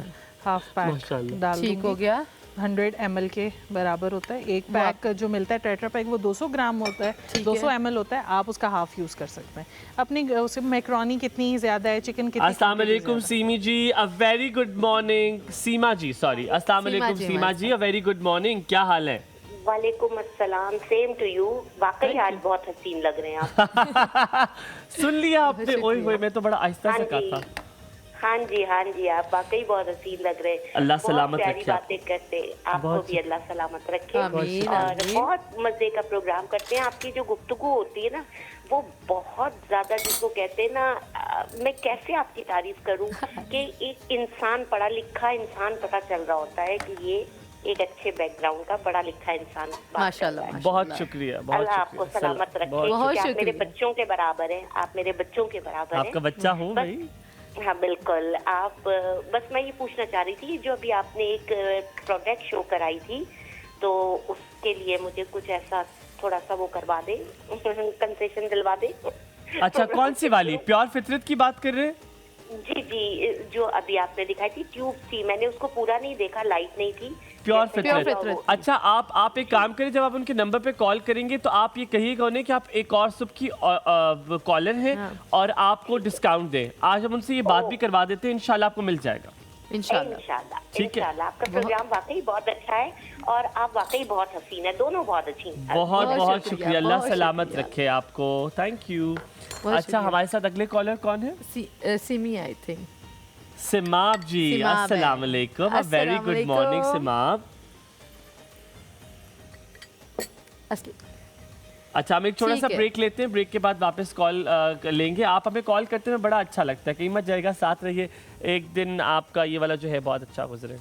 पैक डाल, ठीक हो गया। 100 ml के बराबर होता है एक पैक। जो मिलता है टेट्रा पैक वो 200 ग्राम होता है, 200 ml होता है, आप उसका हाफ यूज कर सकते हैं। अपनी उसे मैक्रोनी कितनी ज़्यादा है, चिकन कितनी। अस्सलाम वालेकुम Seemi ji, a very good morning. Seema ji, sorry, अस्सलाम वालेकुम Seema ji, a very good morning. क्या हाल है? वालेकुम अस्सलाम, सेम टू यू। वाकई आज बहुत हसीन लग रहे हैं आप। सुन लिया आपने? ओए होए, मैं तो बड़ा आहिस्ता से कहा था। हाँ जी, आप वाकई बहुत हसीन लग रहे हैं। अल्लाह सलामत रखे। प्यारी बातें करते, आपको भी अल्लाह सलामत रखे। और बहुत मजे का प्रोग्राम करते हैं। आपकी जो गुफ्तगू होती है ना, वो बहुत ज्यादा, जिसको कहते हैं ना, मैं कैसे आपकी तारीफ करूं कि एक इंसान, पढ़ा लिखा इंसान, पता चल रहा होता है कि ये एक अच्छे बैकग्राउंड का पढ़ा लिखा इंसान। माशाल्लाह, बहुत शुक्रिया, बहुत अल्लाह आपको सलामत रखे। आप मेरे बच्चों के बराबर हैं, आप मेरे बच्चों के बराबर हैं। आपका बच्चा हूँ भाई। हाँ बिल्कुल। आप बस मैं ये पूछना चाह रही थी, जो अभी आपने एक प्रोडक्ट शो कराई थी, तो उसके लिए मुझे कुछ ऐसा थोड़ा सा वो करवा दे, कंसेशन दिलवा दे। अच्छा, कौन सी वाली? प्योर फितरत की बात कर रहे हैं? जी, जो अभी आपने दिखाई थी, ट्यूब थी, मैंने उसको पूरा नहीं देखा, लाइट नहीं थी। प्योर फितरत। अच्छा, आप एक काम करें, जब आप उनके नंबर पे कॉल करेंगे तो आप ये कहिएगा उन्हें कि आप एक और सुबह की कॉलर हैं और आपको डिस्काउंट दें। आज हम उनसे ये बात भी करवा देते हैं, इंशाल्लाह आपको मिल जाएगा। इंशाल्लाह, ठीक है। आपका प्रोग्राम वाकई बहुत अच्छा है और आप वाकई बहुत हसीन है, दोनों बहुत अच्छी हैं। बहुत बहुत शुक्रिया, अल्लाह सलामत रखे आपको, थैंक यू। अच्छा, हमारे साथ अगले कॉलर कौन है? Simi, I think. सिमाब जी, अस्सलाम वालेकुम, अ वेरी गुड मॉर्निंग सिमाब। अच्छा, हम एक छोटा सा ब्रेक लेते हैं, ब्रेक के बाद वापस कॉल लेंगे। आप हमें कॉल करते हुए बड़ा अच्छा लगता है, कहीं मत जाएगा, साथ रहिए। एक दिन आपका ये वाला जो है बहुत अच्छा गुजरे।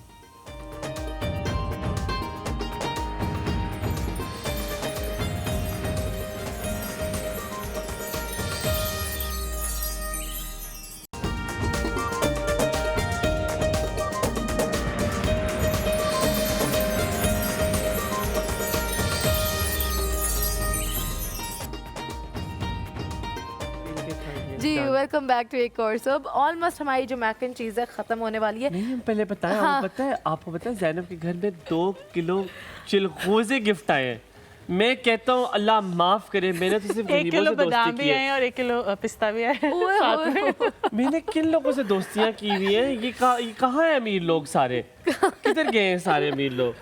जी, वेलकम बैक टू एक और सब। ऑलमोस्ट हमारी जो मैक एंड चीज़ है ख़त्म होने वाली है। नहीं, हम पहले बताएं। हाँ। आपको पता है ज़ैनब के घर में 2 किलो चिलगोज़े गिफ्ट आए हैं। मैं कहता हूँ अल्लाह माफ करे, मैंने तो सिर्फ 1 किलो बादाम भी आए और 1 किलो पिस्ता भी आए साथ में। मैंने किन लोगों से दोस्तियां की हुई हैं? ये कहाँ है अमीर लोग सारे? किधर गए हैं सारे अमीर लोग?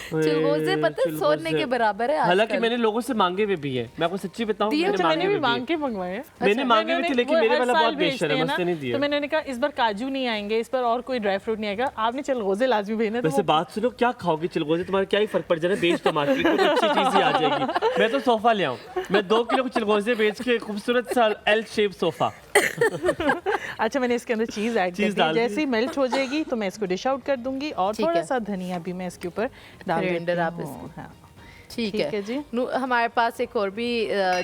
चिलगोज़े पता है सोने के बराबर है। हालांकि मैंने लोगों से मांगे हुए भी हैं, मैं आपको सच्ची बताऊं, मैंने भी मांग के मंगवाए। मैंने मांगे हुए थे, लेकिन मेरे वाला बहुत बेशर्म है, मस्ते नहीं दिए। तो मैंने कहा इस बार काजू नहीं आएंगे, इस बार और कोई ड्राई फ्रूट नहीं आएगा, आपने चिलगोज़े लाजमी भेजना। वैसे बात सुनो, क्या खाओगे चिलगोज़े? तुम्हारा क्या ही फर्क पड़ जाए, बेच तो मार्केट में अच्छी चीज ही आ जाएगी। मैं तो सोफा ले आऊं, मैं 2 किलो चिलगोज़े बेच के खूबसूरत सा एल शेप सोफा। अच्छा, मैंने इसके अंदर चीज़ ऐड कर दी, जैसे ही मेल्ट हो जाएगी तो मैं इसको डिश आउट कर दूंगी और थोड़ा सा धनिया भी मैं इसके ऊपर डाल देती हूँ। हाँ, ठीक है जी। हमारे पास एक और भी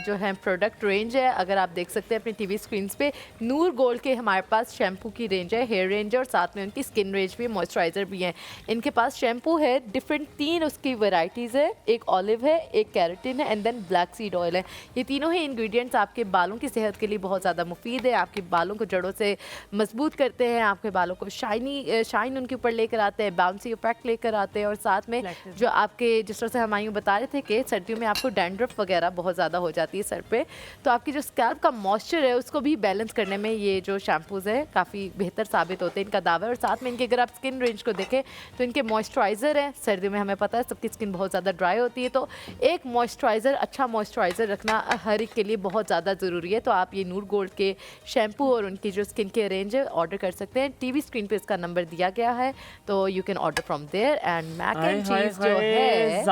जो है प्रोडक्ट रेंज है, अगर आप देख सकते हैं अपनी टीवी स्क्रीन्स पे, नूर गोल्ड के हमारे पास शैम्पू की रेंज है, हेयर रेंज है और साथ में उनकी स्किन रेंज भी, मॉइस्चराइज़र भी है। इनके पास शैम्पू है डिफरेंट, 3 उसकी वैरायटीज़ है, एक ऑलिव है, एक कैरेटिन है and then black seed oil है। ये तीनों ही इंग्रेडिएंट्स आपके बालों की सेहत के लिए बहुत ज़्यादा मुफीद है, आपके बालों को जड़ों से मजबूत करते हैं, आपके बालों को शाइन उनके ऊपर लेकर आते हैं, बाउंसी इफेक्ट लेकर आते हैं और साथ में जो आपके, जिस तरह से हमायूं बता बता रहे थे कि सर्दियों में आपको डैंड्रफ वगैरह बहुत ज़्यादा हो जाती है सर पे, तो आपकी जो स्कैल्प का मॉइस्चर है उसको भी बैलेंस करने में ये जो शैम्पूज़ है काफ़ी बेहतर साबित होते हैं, इनका दावा है। और साथ में इनके अगर आप स्किन रेंज को देखें तो इनके मॉइस्चराइज़र हैं। सर्दियों में हमें पता है सबकी स्किन बहुत ज़्यादा ड्राई होती है, तो एक मॉइस्चराइज़र, अच्छा मॉइस्चराइज़र रखना हर एक के लिए बहुत ज़्यादा ज़रूरी है। तो आप ये नूर गोल्ड के शैम्पू और उनकी जो स्किन केयर रेंज है ऑर्डर कर सकते हैं। टीवी स्क्रीन पे इसका नंबर दिया गया है, तो you can order from there. And mac and cheese जो है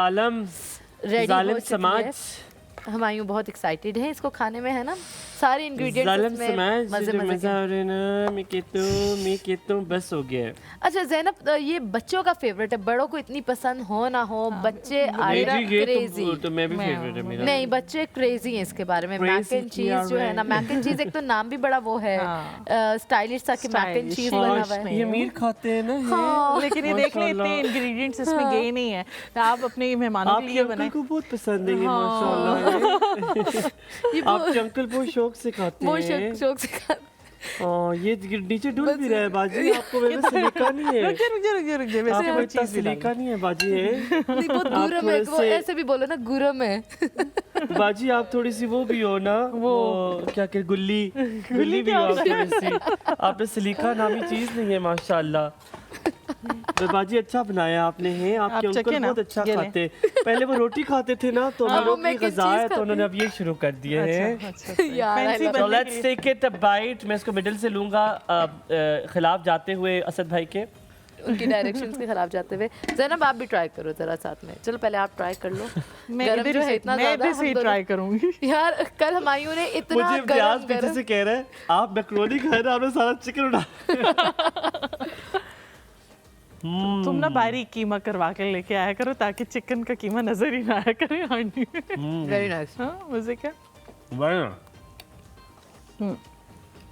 जालिम समाज, हमायूं बहुत एक्साइटेड है इसको खाने में, है ना? सारे इंग्रेडिएंट्स इसमें मजे बस हो गया। अच्छा ज़ैनब, ये बच्चों का फेवरेट है, बड़ों को इतनी पसंद हो ना हो, बच्चे क्रेजी। तो मैं भी फेवरेट है मेरा। नहीं, बच्चे क्रेजी हैं इसके बारे में। मैक एंड चीज जो है ना, मैक एंड चीज एक तो नाम भी बड़ा वो है, स्टाइलिश सा कि मैक एंड चीज बना हुआ है। ये मीर खाते हैं ना। हाँ। लेकिन ये देख ले इतने इंग्रेडिएंट्स इसमें गए नहीं है, तो आप अपने मेहमानों के लिए बनाएं। आपको बहुत पसंद है ये माशाल्लाह। आपके अंकल बहुत शौक से खाते हैं। वो शौक से खाते। ये नीचे डूब भी रहा है बाजी, आपको वैसे सिलिका नहीं है। रुक जा वैसे कोई चीज सिलिका नहीं है बाजी है। बहुत गुरम है, वो ऐसे भी बोलो ना, गुरम है। बाजी आप थोड़ी सी वो भी हो ना, वो क्या कहते, गुल्ली भी हो आप थोड़ी सी। आप में सिलिका नामी चीज नहीं है माशाल्लाह। तो बाजी अच्छा बनाया आपने है। आपके अंकल बहुत अच्छा खाते। पहले वो रोटी खाते थे ना, तो मेरे की ग़िज़ा है, तो उन्होंने अब ये शुरू कर दिए हैं। So let's take it a bite। मैं इसको मिडिल से लूँगा, खिलाफ जाते हुए असद भाई के, उनकी डायरेक्शंस के खिलाफ जाते हुए। ज़ैनब आप भी ट्राई करो जरा साथ में। चलो पहले आप ट्राई कर लो। मैं इधर से इतना ज़्यादा से ट्राई करूंगी। यार कल हमायूं ने इतना मुझे इम्तियाज़ पीछे से कह रहा है आप मैकरोनी खाए ना, आपने सारा चिकन उड़ा। तुम ना बारीक कीमा करवा के लेके आया करो ताकि चिकन का कीमा नजर ही ना आया करे हांडी में। Very nice. हाँ मजे क्या,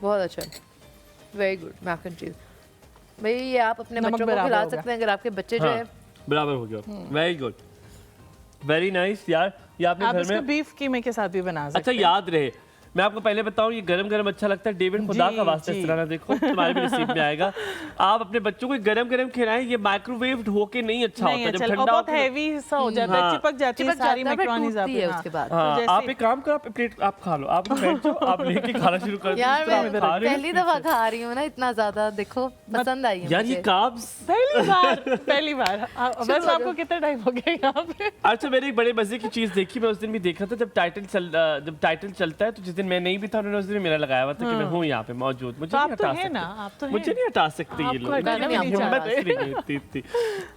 बहुत अच्छा, वेरी गुड। मैक एंड चीज भाई ये आप अपने बच्चों को खिला सकते हैं अगर आपके बच्चे जो है बराबर हो गया। Very good, very nice. यार ये आपने घर में बीफ कीमे के साथ भी बना सकते हैं। अच्छा याद रहे, मैं आपको पहले बताऊं, ये गरम गरम अच्छा लगता है। डेविड खुदा का वास्ता इस तरह ना देखो, तुम्हारे भी नसीब में आएगा। आप अपने बच्चों को गरम गरम खिलाएं। ये माइक्रोवेव्ड होके नहीं अच्छा होता, जब ठंडा बहुत हैवी सा हो जाता है, चिपक जाती है सारी मैक्रोनीज उसके बाद। आप एक काम करो, आप प्लेट आप खा लो, आप बैठ जाओ, आप लेके खाना शुरू कर दो। यार मैं पहली दफा खा रही हूं ना, इतना ज्यादा देखो पसंद आई है यार ये कार्ब्स पहली बार। बस आपको कितना टाइम हो गया यहाँ पे? अच्छा मैंने एक बड़े मजे की चीज देखी, मैं उस दिन भी देखा था जब टाइटल चलता है, तो जिस दिन मैं नहीं भी था उन्होंने उस दिन मेरा लगाया हुआ था कि मैं हूँ यहाँ पे मौजूद। मुझे नहीं हटा सकते, मुझे नहीं हटा सकते ये लोग, हिम्मत थी।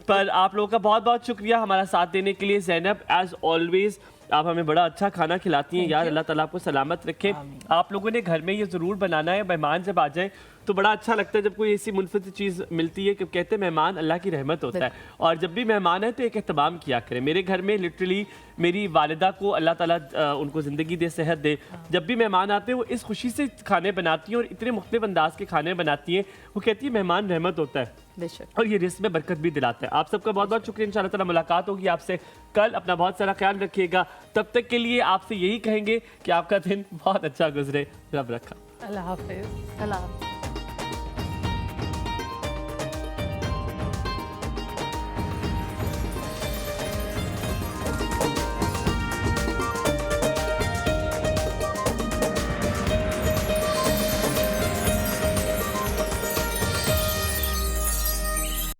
पर आप लोगों का बहुत बहुत शुक्रिया हमारा साथ देने के लिए। ज़ैनब एज ऑलवेज आप हमें बड़ा अच्छा खाना खिलाती हैं यार, अल्लाह ताला आपको सलामत रखे। आप लोगों ने घर में ये ज़रूर बनाना है, मेहमान जब आ जाए तो बड़ा अच्छा लगता है जब कोई ऐसी मुनफरद चीज़ मिलती है कि कहते हैं मेहमान अल्लाह की रहमत होता है। और जब भी मेहमान है तो एक एहतमाम किया करें। मेरे घर में लिटरली मेरी वालिदा को अल्लाह ताला उनको ज़िंदगी दे, सेहत दे, जब भी मेहमान आते हैं वो इस खुशी से खाने बनाती हैं और इतने मुख्तलिफ अंदाज के खाने बनाती हैं। वो कहती है मेहमान रहमत होता है और ये रिस्क में बरकत भी दिलाता है। आप सबका बहुत बहुत शुक्रिया। इंशाअल्लाह ताला मुलाकात होगी आपसे कल। अपना बहुत सारा ख्याल रखिएगा। तब तक के लिए आपसे यही कहेंगे कि आपका दिन बहुत अच्छा गुजरे। रब रखा। अल्लाह हाफिज़। अल्लाह।